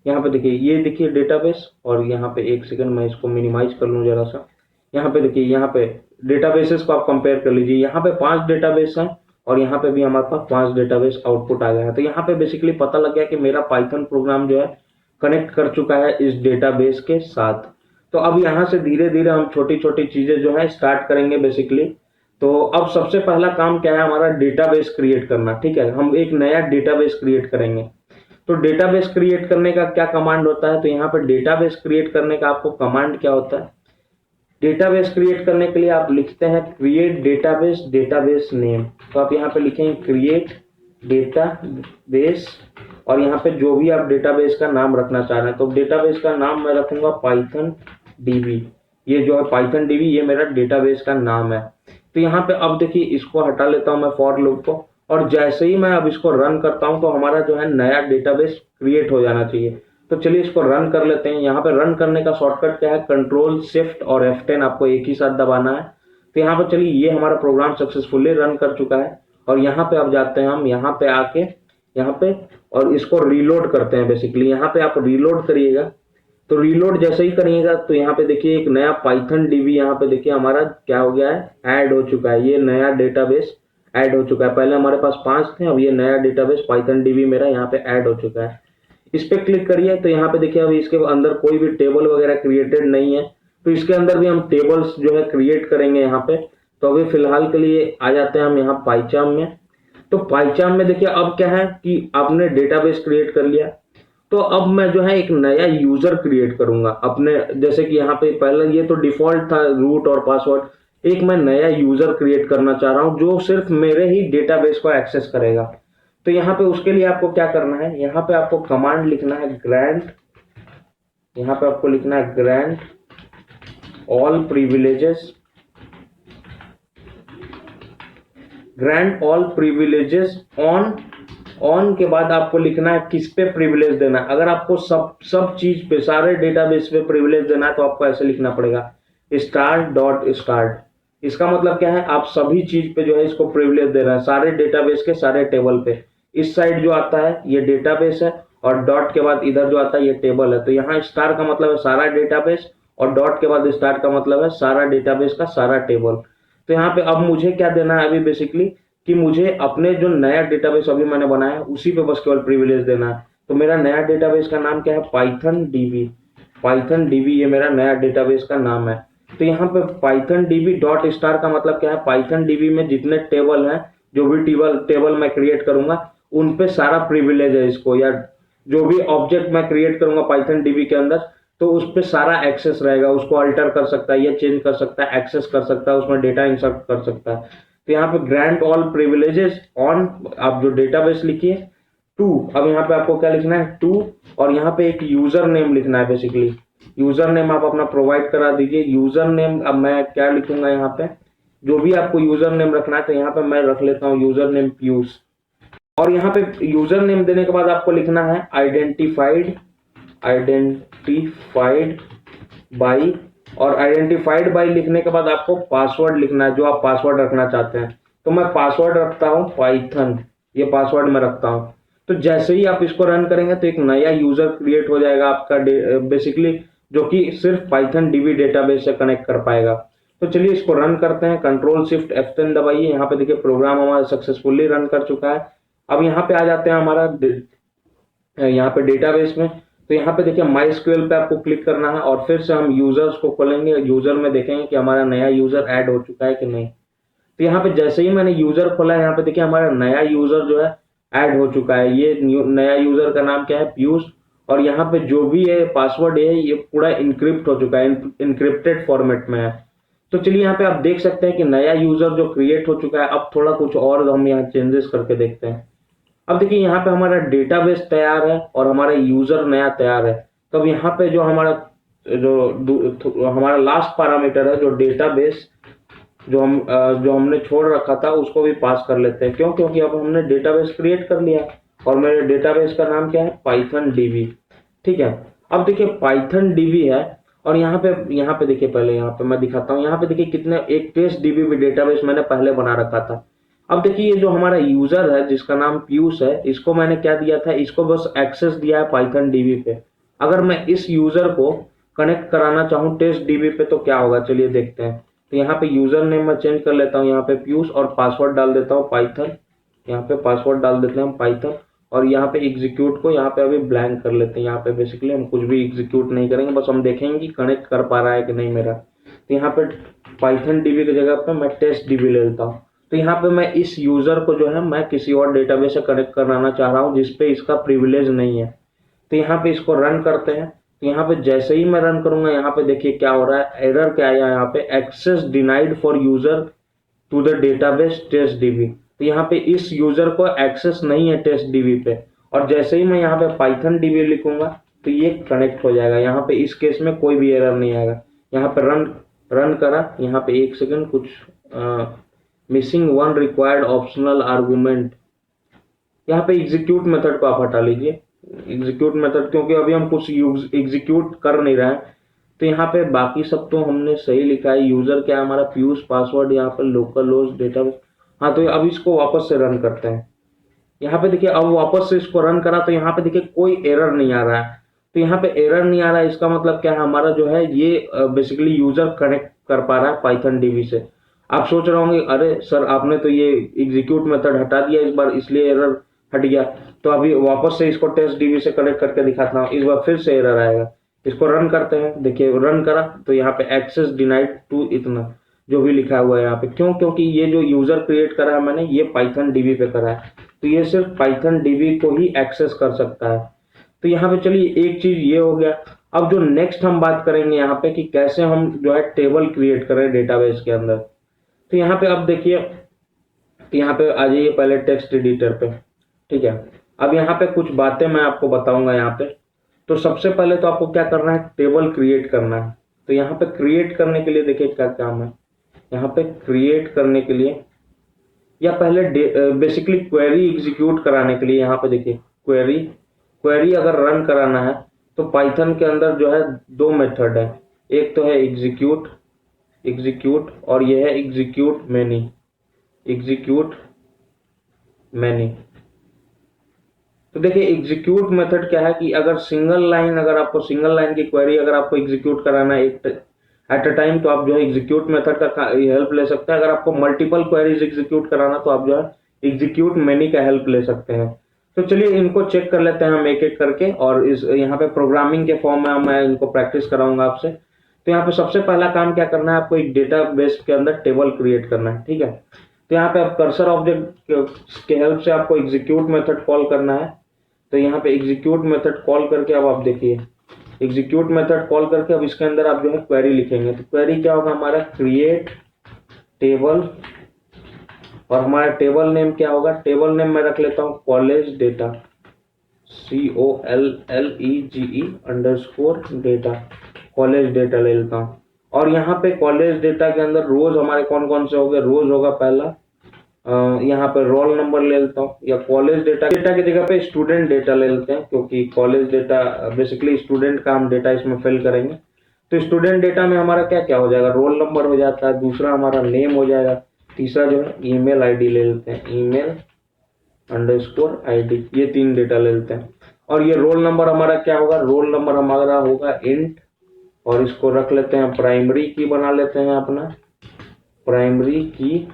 यहाँ पे देखिए, ये देखिए डेटाबेस, और यहाँ पे एक सेकंड मैं इसको मिनिमाइज कर लूँ जरा सा। यहाँ पे देखिए, यहाँ पे डेटाबेसेस को आप कंपेयर कर लीजिए। यहाँ पे 5 डेटाबेस हैं, और यहाँ पे भी हमारे पास 5 डेटाबेस आउटपुट आ गया है। तो यहाँ पे बेसिकली पता लग गया कि मेरा पाइथन प्रोग्राम जो है कनेक्ट कर चुका है इस डेटाबेस के साथ। तो अब यहाँ से धीरे धीरे हम छोटी छोटी चीजें जो है स्टार्ट करेंगे बेसिकली। तो अब सबसे पहला काम क्या है हमारा, डेटाबेस क्रिएट करना। ठीक है, हम एक नया डेटाबेस क्रिएट करेंगे। तो डेटाबेस क्रिएट करने का क्या कमांड होता है, तो यहाँ पे डेटाबेस क्रिएट करने का आपको कमांड क्या होता है, डेटाबेस क्रिएट करने के लिए आप लिखते हैं क्रिएट डेटाबेस डेटाबेस नेम। तो आप यहाँ पे लिखेंगे क्रिएट डेटाबेस, और यहाँ पे जो भी आप डेटाबेस का नाम रखना चाह रहे हैं। तो डेटाबेस का नाम मैं रखूंगा पाइथन डीबी। ये जो है पाइथन डीबी, ये मेरा डेटाबेस का नाम है। तो यहाँ पे अब देखिए, इसको हटा लेता हूँ मैं फॉर लूप को, और जैसे ही मैं अब इसको रन करता हूँ तो हमारा जो है नया डेटाबेस क्रिएट हो जाना चाहिए। तो चलिए इसको रन कर लेते हैं। यहाँ पे रन करने का शॉर्टकट क्या है, कंट्रोल शिफ्ट और F10 आपको एक ही साथ दबाना है। तो यहाँ पे चलिए, ये हमारा प्रोग्राम सक्सेसफुली रन कर चुका है। और यहाँ पे अब जाते हैं हम, यहाँ पे आके यहाँ पे, और इसको रीलोड करते हैं। बेसिकली यहाँ पे आप रीलोड करिएगा। तो रीलोड जैसे ही करिएगा तो यहाँ पे देखिए एक नया पाइथन डीबी यहाँ पे देखिए हमारा क्या हो गया है, ऐड हो चुका है। ये नया डेटाबेस ऐड हो चुका है। पहले हमारे पास 5 थे, अब ये नया डेटाबेस पाइथन डीबी मेरा यहाँ पे ऐड हो चुका है। इस पे क्लिक करिए तो यहाँ पे देखिए अभी इसके अंदर कोई भी टेबल वगैरह क्रिएटेड नहीं है। तो इसके अंदर भी हम टेबल्स जो है क्रिएट करेंगे यहाँ पे। तो अभी फिलहाल के लिए आ जाते हैं हम यहाँ पाइचार्म में। तो पाइचार्म में देखिए अब क्या है कि आपने डेटाबेस क्रिएट कर लिया। तो अब मैं जो है एक नया यूजर क्रिएट करूंगा अपने, जैसे कि यहाँ पे पहले ये तो डिफॉल्ट था रूट और पासवर्ड, एक मैं नया यूजर क्रिएट करना चाह रहा हूँ जो सिर्फ मेरे ही डेटाबेस को एक्सेस करेगा। तो यहाँ पे उसके लिए आपको क्या करना है, यहाँ पे आपको कमांड लिखना है ग्रांट, यहाँ पे आपको लिखना है grant all privileges, grant all privileges on के बाद आपको लिखना है किस पे प्रिविलेज देना है। अगर आपको सब चीज पे, सारे डेटाबेस पे प्रिविलेज देना है तो आपको ऐसे लिखना पड़ेगा स्टार्ट डॉट स्टार्ट। इसका मतलब क्या है, आप सभी चीज पे जो है इसको प्रिविलेज दे रहे हैं, सारे डेटाबेस के सारे टेबल पे। इस साइड जो आता है ये डेटाबेस है, और डॉट के बाद इधर जो आता है ये टेबल है। तो यहाँ स्टार का मतलब है सारा डेटाबेस, और डॉट के बाद स्टार का मतलब है सारा डेटाबेस का सारा टेबल। तो यहाँ पे अब मुझे क्या देना है अभी बेसिकली, कि मुझे अपने जो नया डेटाबेस अभी मैंने बनाया है उसी पे बस केवल प्रिविलेज देना है। तो मेरा नया डेटाबेस का नाम क्या है, पाइथन डीबी। पाइथन डीबी ये मेरा नया डेटाबेस का नाम है। तो यहाँ पे पाइथन डीबी डॉट स्टार का मतलब क्या है, पाइथन डीबी में जितने टेबल हैं, जो भी टेबल मैं क्रिएट करूंगा उन पे सारा प्रिविलेज है इसको, या जो भी ऑब्जेक्ट मैं क्रिएट करूंगा पाइथन डीबी के अंदर तो उस पे सारा एक्सेस रहेगा। उसको अल्टर कर सकता है या चेंज कर सकता है, एक्सेस कर सकता है, उसमें डेटा इंसर्ट कर सकता है। तो यहाँ पे ग्रांट ऑल प्रिविलेजेस ऑन, आप जो डेटाबेस लिखिए टू। अब यहाँ पे आपको क्या लिखना है, टू, और यहाँ पे एक यूजर नेम लिखना है। बेसिकली यूजर नेम आप अपना प्रोवाइड करा दीजिए। यूजर नेम अब मैं क्या लिखूंगा यहाँ पे, जो भी आपको यूजर नेम रखना है, तो यहाँ पे मैं रख लेता हूँ यूजर नेम पीयूष। और यहाँ पे यूजर नेम देने के बाद आपको लिखना है आइडेंटिफाइड बाई, और आइडेंटिफाइड बाई लिखने के बाद आपको पासवर्ड लिखना है, जो आप पासवर्ड रखना चाहते हैं। तो मैं पासवर्ड रखता हूँ पाइथन, ये पासवर्ड मैं रखता हूँ। तो जैसे ही आप इसको रन करेंगे तो एक नया यूजर क्रिएट हो जाएगा आपका, बेसिकली जो कि सिर्फ पाइथन डीबी डेटाबेस से कनेक्ट कर पाएगा। तो चलिए इसको रन करते हैं। कंट्रोल शिफ्ट F10 दबाइए। यहाँ पे देखिए प्रोग्राम हमारा सक्सेसफुली रन कर चुका है। अब यहाँ पे आ जाते हैं हमारा यहाँ पे डेटाबेस में। तो यहाँ पे देखिए माई स्क्यूएल पे आपको क्लिक करना है, और फिर से हम यूजर्स को खोलेंगे। यूजर में देखेंगे कि हमारा नया यूजर ऐड हो चुका है कि नहीं। तो यहाँ पे जैसे ही मैंने यूजर खोला है, यहाँ पे देखिए हमारा नया यूजर जो है ऐड हो चुका है। ये नया यूजर का नाम क्या है, पीयूष। और यहाँ पे जो भी है पासवर्ड है, ये पूरा इनक्रिप्ट हो चुका है, इनक्रिप्टेड फॉर्मेट में है। तो चलिए यहाँ पे आप देख सकते हैं कि नया यूजर जो क्रिएट हो चुका है। अब थोड़ा कुछ और हम यहाँ चेंजेस करके देखते हैं। अब देखिए यहाँ पे हमारा डेटाबेस तैयार है और हमारा यूजर नया तैयार है। तो अब यहाँ पे जो हमारा लास्ट पैरामीटर है, जो डेटाबेस जो हमने छोड़ रखा था, उसको भी पास कर लेते हैं। क्यों? क्योंकि अब हमने डेटाबेस क्रिएट कर लिया और मेरे डेटाबेस का नाम क्या है, पाइथन डीबी। ठीक है। अब देखिए पाइथन डीबी है, और यहाँ पे देखिए, पहले यहाँ पे मैं दिखाता हूँ। यहाँ पे देखिए कितने, एक टेस्ट डीबी भी डेटाबेस मैंने पहले बना रखा था। अब देखिए ये जो हमारा यूजर है जिसका नाम पीयूष है, इसको मैंने क्या दिया था, इसको बस एक्सेस दिया है पाइथन डीबी पे। अगर मैं इस यूजर को कनेक्ट कराना चाहूँ टेस्ट डीबी पे तो क्या होगा, चलिए देखते हैं। तो यहाँ पे यूजर नेम मैं चेंज कर लेता हूँ, यहाँ पे पीयूष, और पासवर्ड डाल देता हूँ पाइथन। यहाँ पे पासवर्ड डाल देते हैं हम पाइथन, और यहाँ पे एग्जीक्यूट को यहाँ पे अभी ब्लैंक कर लेते हैं। यहाँ पे बेसिकली हम कुछ भी एग्जीक्यूट नहीं करेंगे, बस हम देखेंगे कि कनेक्ट कर पा रहा है कि नहीं मेरा। तो यहाँ पे पाइथन डीबी की जगह पे मैं टेस्ट डीबी ले लेता हूँ। तो यहाँ पे मैं इस यूजर को जो है मैं किसी और डेटाबेस से कनेक्ट कराना चाह रहा हूँ जिसपे इसका प्रिविलेज नहीं है। तो यहाँ पे इसको रन करते हैं। तो यहाँ पे जैसे ही मैं रन करूंगा, यहाँ पे देखिए क्या हो रहा है, एरर क्या आया यहाँ पे, access denied for user to the database test DB. तो यहाँ पे इस यूजर को एक्सेस नहीं है टेस्ट डीबी पे, और जैसे ही मैं यहाँ पे पाइथन डीबी लिखूंगा तो ये कनेक्ट हो जाएगा। यहाँ पे इस केस में कोई भी एरर नहीं आएगा। यहाँ पे रन करा, यहाँ पे एक सेकंड, कुछ missing one required optional argument. यहाँ पे एग्जीक्यूट मेथड को आप हटा लीजिए, एग्जीक्यूट मेथड, क्योंकि अभी हम कुछ एग्जीक्यूट कर नहीं रहे हैं। तो यहाँ पे बाकी सब तो हमने सही लिखा है। यूजर क्या है हमारा, पीयूष, पासवर्ड यहाँ पे लोकल होस्ट डेटाबेस। हाँ, तो अब इसको वापस से रन करते हैं। यहाँ पे देखिए अब वापस से इसको रन करा तो यहाँ पे देखिए कोई एरर नहीं आ रहा है। तो यहाँ पे एरर नहीं आ रहा है, इसका मतलब क्या है, हमारा जो है ये बेसिकली यूजर कनेक्ट कर पा रहा है पाइथन डीबी से। आप सोच रहे होंगे, अरे सर आपने तो ये एग्जीक्यूट मेथड हटा दिया इस बार, इसलिए एरर हट गया। तो अभी वापस से इसको टेस्ट डीबी से कनेक्ट करके दिखाता हूँ, इस बार फिर से एरर आएगा। इसको रन करते हैं। देखिए रन करा तो यहाँ पे एक्सेस डिनाइड टू इतना जो भी लिखा हुआ है यहाँ पे। क्यों? क्योंकि ये जो यूजर क्रिएट करा है मैंने, ये पाइथन डीबी पे करा है, तो ये सिर्फ पाइथन डीबी को ही एक्सेस कर सकता है। तो यहाँ पे चलिए एक चीज ये हो गया। अब जो नेक्स्ट हम बात करेंगे यहाँ पे कि कैसे हम जो है टेबल क्रिएट करें डेटाबेस के अंदर। तो यहाँ पे अब देखिए, तो यहाँ पे आ जाइए पहले टेक्स्ट एडिटर पे। ठीक है। अब यहाँ पे कुछ बातें मैं आपको बताऊंगा यहाँ पे। तो सबसे पहले तो आपको क्या करना है, टेबल क्रिएट करना है। तो यहाँ पे क्रिएट करने के लिए देखिए क्या काम है। यहाँ पे क्रिएट करने के लिए, या पहले बेसिकली क्वेरी एग्जीक्यूट कराने के लिए, यहाँ पे देखिए क्वेरी अगर रन कराना है तो पाइथन के अंदर जो है दो मेथड है। एक तो है एग्जीक्यूट और यह है एग्जीक्यूट मैनी। तो देखिए एग्जीक्यूट मेथड क्या है कि अगर आपको सिंगल लाइन की क्वेरी अगर आपको एग्जीक्यूट कराना है एट अ टाइम, तो आप जो है एग्जीक्यूट मेथड का हेल्प ले सकते हैं। अगर आपको मल्टीपल क्वेरीज एग्जीक्यूट कराना तो आप जो है एग्जीक्यूट मैनी का हेल्प ले सकते हैं। तो चलिए इनको चेक कर लेते हैं हम एक एक करके, और इस यहाँ पे प्रोग्रामिंग के फॉर्म में मैं इनको प्रैक्टिस कराऊंगा आपसे। तो यहाँ पे सबसे पहला काम क्या करना है, आपको एक डेटाबेस के अंदर टेबल क्रिएट करना है। ठीक है। तो यहाँ पे आप कर्सर ऑब्जेक्ट के हेल्प से आपको एग्जीक्यूट मेथड कॉल करना है। तो यहाँ पे एग्जीक्यूट मेथड कॉल करके अब आप देखिए, एग्जीक्यूट मेथड कॉल करके अब इसके अंदर आप जो है क्वेरी लिखेंगे। तो क्वेरी क्या होगा हमारा, क्रिएट टेबल, और हमारा टेबल नेम क्या होगा, टेबल नेम मैं रख लेता हूँ college data. COLLEGE_data, college data ले लेता हूँ। और यहाँ पे कॉलेज डेटा के अंदर रोज हमारे कौन कौन से हो गए, रोज होगा पहला, यहाँ पे रोल नंबर ले लेता हूँ, या कॉलेज डेटा की जगह पे स्टूडेंट डेटा ले लेते हैं, क्योंकि कॉलेज डेटा बेसिकली स्टूडेंट का हम डेटा इसमें फिल करेंगे। तो स्टूडेंट डेटा में हमारा क्या क्या हो जाएगा, रोल नंबर हो जाता है, दूसरा हमारा नेम हो जाएगा, तीसरा जो है ईमेल आईडी ले लेते हैं, email_id, ये 3 डेटा ले लेते हैं। और ये रोल नंबर हमारा क्या होगा, रोल नंबर हमारा होगा इंट, और इसको रख लेते हैं प्राइमरी की बना लेते हैं अपना प्राइमरी की।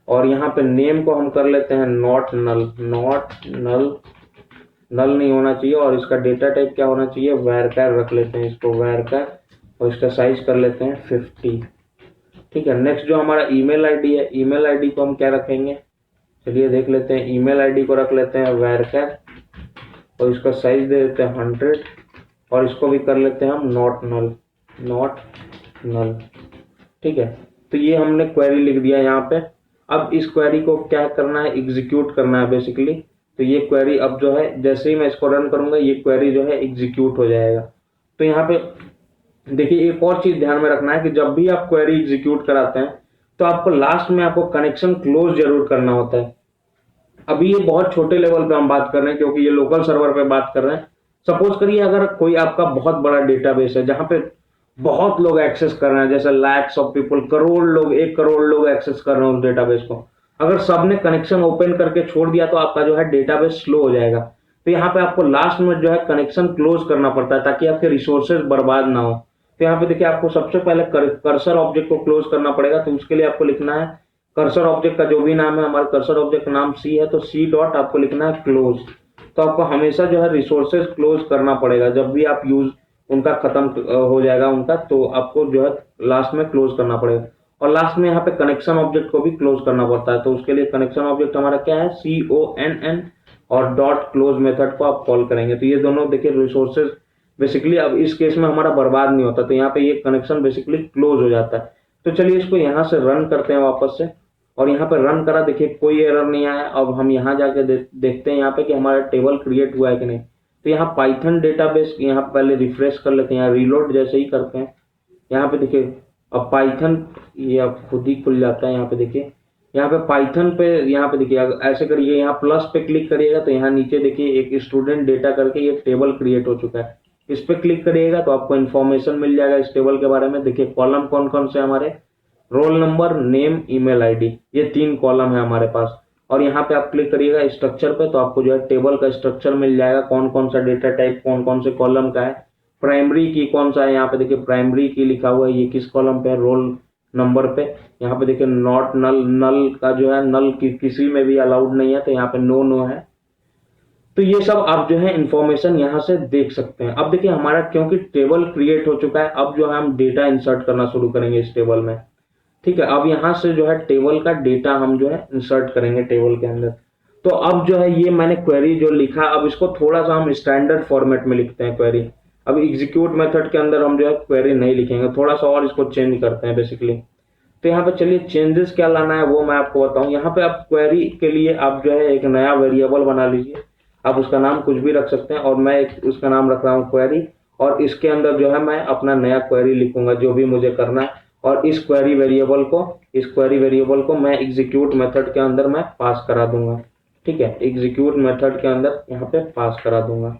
और यहाँ पे नेम को हम कर लेते हैं नॉट नल, नल नहीं होना चाहिए। और इसका डेटा टाइप क्या होना चाहिए, varchar रख लेते हैं इसको varchar, और इसका साइज कर लेते हैं 50। ठीक है। नेक्स्ट जो हमारा ईमेल आईडी है, ईमेल आईडी को हम क्या रखेंगे, चलिए देख लेते हैं। ईमेल आईडी को रख लेते हैं varchar, और इसका साइज दे देते हैं 100, और इसको भी कर लेते हैं हम नॉट नल। ठीक है। तो ये हमने क्वेरी लिख दिया यहाँ पे। अब इस क्वेरी को क्या करना है, एग्जीक्यूट करना है बेसिकली। तो ये क्वेरी अब जो है जैसे ही मैं इसको रन करूंगा, ये क्वेरी जो है एग्जीक्यूट हो जाएगा। तो यहाँ पे देखिए एक और चीज ध्यान में रखना है कि जब भी आप क्वेरी एग्जीक्यूट कराते हैं तो आपको लास्ट में आपको कनेक्शन क्लोज जरूर करना होता है। अभी ये बहुत छोटे लेवल पे हम बात कर रहे हैं, क्योंकि ये लोकल सर्वर पे बात कर रहे हैं। सपोज करिए अगर कोई आपका बहुत बड़ा डेटाबेस है जहां पे बहुत लोग एक्सेस कर रहे हैं, जैसे लैक्स ऑफ पीपल, करोड़ लोग, 1 करोड़ लोग एक्सेस कर रहे हैं उस डेटाबेस को, अगर सबने कनेक्शन ओपन करके छोड़ दिया तो आपका जो है डेटाबेस स्लो हो जाएगा। तो यहाँ पे आपको लास्ट में जो है कनेक्शन क्लोज करना पड़ता है ताकि आपके रिसोर्सेज बर्बाद ना हो। तो यहाँ पे देखिए आपको सबसे पहले कर्सर ऑब्जेक्ट को क्लोज करना पड़ेगा। तो उसके लिए आपको लिखना है कर्सर ऑब्जेक्ट का जो भी नाम है, हमारा कर्सर ऑब्जेक्ट का नाम सी है, तो सी डॉट आपको लिखना है क्लोज। तो आपको हमेशा जो है रिसोर्सेज क्लोज करना पड़ेगा। जब भी आप यूज उनका खत्म हो जाएगा उनका, तो आपको जो है लास्ट में क्लोज करना पड़ेगा। और लास्ट में यहाँ पे कनेक्शन ऑब्जेक्ट को भी क्लोज करना पड़ता है। तो उसके लिए कनेक्शन ऑब्जेक्ट हमारा क्या है, CONN, और डॉट क्लोज मेथड को आप कॉल करेंगे। तो ये दोनों देखिए रिसोर्सेज बेसिकली अब इस केस में हमारा बर्बाद नहीं होता। तो यहाँ पे ये कनेक्शन बेसिकली क्लोज हो जाता है। तो चलिए इसको यहाँ से रन करते हैं वापस से, और यहाँ पे रन करा, देखिए कोई एरर नहीं आया। अब हम यहाँ जाके देखते हैं यहाँ पे कि हमारा टेबल क्रिएट हुआ है कि नहीं। तो यहाँ पाइथन डेटाबेस, यहाँ पहले रिफ्रेश कर लेते हैं, यहाँ रीलोड जैसे ही करते हैं यहाँ पे देखिए अब पाइथन ये अब खुद ही खुल जाता है। यहाँ पे देखिए, यहाँ पे पाइथन पे, यहाँ पे देखिए ऐसे करिए, यहाँ प्लस पे क्लिक करिएगा तो यहाँ नीचे देखिए एक स्टूडेंट डेटा करके ये टेबल क्रिएट हो चुका है। इस पे क्लिक करिएगा तो आपको इन्फॉर्मेशन मिल जाएगा इस टेबल के बारे में। देखिए कॉलम कौन कौन से हमारे, roll number, name, email ID, ये 3 कॉलम है हमारे पास। और यहाँ पे आप क्लिक करिएगा स्ट्रक्चर पे तो आपको जो है टेबल का स्ट्रक्चर मिल जाएगा, कौन कौन सा डेटा टाइप कौन कौन से कॉलम का है, प्राइमरी की कौन सा है। यहाँ पे देखिए प्राइमरी की लिखा हुआ है, ये किस कॉलम पे है, रोल नंबर पे। यहाँ पे देखिए नॉट नल, नल का जो है नल किसी में भी अलाउड नहीं है, तो यहाँ पे नो है। तो ये सब आप जो है इंफॉर्मेशन यहाँ से देख सकते हैं। अब देखिए हमारा क्योंकि टेबल क्रिएट हो चुका है, अब जो है हम डेटा इंसर्ट करना शुरू करेंगे इस टेबल में। ठीक है। अब यहाँ से जो है टेबल का डेटा हम जो है इंसर्ट करेंगे टेबल के अंदर। तो अब जो है ये मैंने क्वेरी जो लिखा, अब इसको थोड़ा सा हम स्टैंडर्ड फॉर्मेट में लिखते हैं क्वेरी। अब एग्जीक्यूट मेथड के अंदर हम जो है क्वेरी नहीं लिखेंगे, थोड़ा सा और इसको चेंज करते हैं बेसिकली। तो यहाँ पे चलिए चेंजेस क्या लाना है वो मैं आपको बताऊं। यहाँ पे आप क्वेरी के लिए आप जो है एक नया वेरिएबल बना लीजिए, आप उसका नाम कुछ भी रख सकते हैं, और मैं उसका नाम रख रहा हूँ क्वेरी। और इसके अंदर जो है मैं अपना नया क्वेरी लिखूंगा जो भी मुझे करना है, और इस क्वेरी वेरिएबल को मैं एग्जीक्यूट मेथड के अंदर मैं पास करा दूंगा। ठीक है, एग्जीक्यूट मेथड के अंदर यहाँ पे पास करा दूंगा।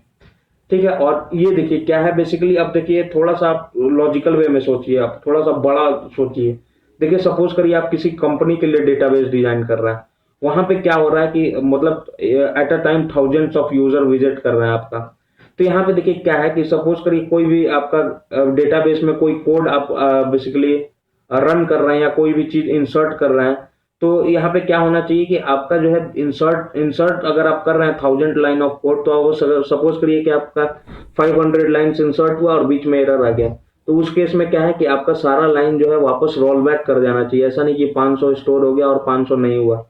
ठीक है। और ये देखिए क्या है बेसिकली, अब देखिए थोड़ा सा आप लॉजिकल वे में सोचिए, आप थोड़ा सा बड़ा सोचिए। देखिए सपोज करिए आप किसी कंपनी के लिए डेटाबेस डिजाइन कर रहे हैं, वहां पे क्या हो रहा है कि मतलब eight a time thousands of user visit कर रहे हैं आपका। तो यहाँ पे देखिए क्या है कि सपोज करिए कोई भी आपका डेटाबेस में कोई कोड आप बेसिकली रन कर रहे हैं या कोई भी चीज इंसर्ट कर रहे हैं, तो यहाँ पे क्या होना चाहिए कि आपका जो है इंसर्ट अगर आप कर रहे हैं 1000 लाइन ऑफ कोड, तो वो सपोज करिए कि आपका 500 लाइन्स इंसर्ट हुआ और बीच में एरर आ गया, तो उस केस में क्या है कि आपका सारा लाइन जो है वापस रोल बैक कर जाना चाहिए। ऐसा नहीं कि 500 स्टोर हो गया और 500 नहीं हुआ।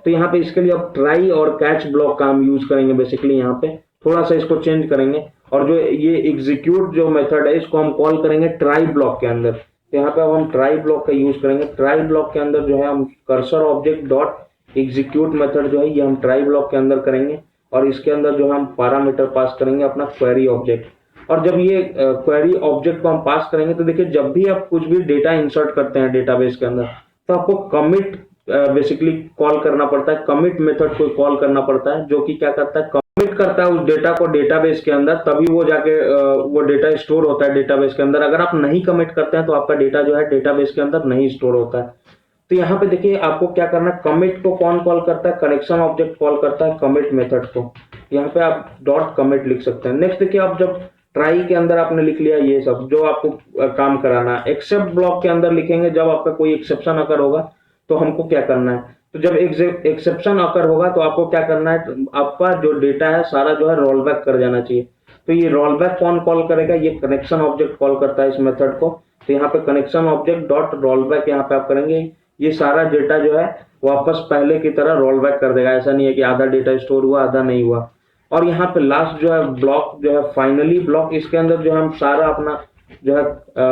तो यहाँ पे इसके लिए आप ट्राई और कैच ब्लॉक का हम यूज करेंगे बेसिकली। यहाँ पे थोड़ा सा इसको चेंज करेंगे, और जो ये एग्जीक्यूट जो मेथड है इसको हम कॉल करेंगे ट्राई ब्लॉक के अंदर। तो यहाँ पे अब हम ट्राई ब्लॉक का यूज करेंगे। ट्राई ब्लॉक के अंदर जो है हम cursor object dot execute method जो है ये हम ट्राई ब्लॉक के अंदर करेंगे, और इसके अंदर जो हम पैरामीटर पास करेंगे अपना क्वेरी ऑब्जेक्ट। और जब ये क्वेरी ऑब्जेक्ट को हम पास करेंगे तो देखिए जब भी आप कुछ भी डेटा इंसर्ट करते हैं डेटाबेस के अंदर तो आपको कमिट बेसिकली कॉल करना पड़ता है, कमिट मेथड को कॉल करना पड़ता है, जो कि क्या करता है, कमिट करता है उस डेटा को डेटाबेस के अंदर, तभी वो जाके वो डेटा स्टोर होता है डेटाबेस के अंदर। अगर आप नहीं कमिट करते हैं तो आपका डेटा जो है डेटाबेस के अंदर नहीं स्टोर होता है। तो यहाँ पे देखिए आपको क्या करना है, कमिट को कौन कॉल करता है, कनेक्शन ऑब्जेक्ट कॉल करता है कमिट मेथड को। यहाँ पे आप डॉट कमिट लिख सकते हैं। नेक्स्ट देखिए आप जब ट्राई के अंदर आपने लिख लिया ये सब जो आपको काम कराना है, एक्सेप्ट ब्लॉक के अंदर लिखेंगे जब आपका कोई एक्सेप्शन अगर होगा तो हमको क्या करना है, तो जब एक्सेप्शन अकर होगा तो आपको क्या करना है, आपका जो डेटा है सारा जो है रोल बैक कर जाना चाहिए। तो ये रोल बैक कौन कॉल करेगा, ये कनेक्शन ऑब्जेक्ट कॉल करता है इस मेथड को। तो यहाँ पे connection object dot roll back यहाँ पे आप करेंगे, ये सारा डेटा जो है वापस पहले की तरह रोल बैक कर देगा। ऐसा नहीं है कि आधा डेटा स्टोर हुआ आधा नहीं हुआ। और यहाँ पे लास्ट जो है ब्लॉक जो है फाइनली ब्लॉक, इसके अंदर जो हम सारा अपना जो है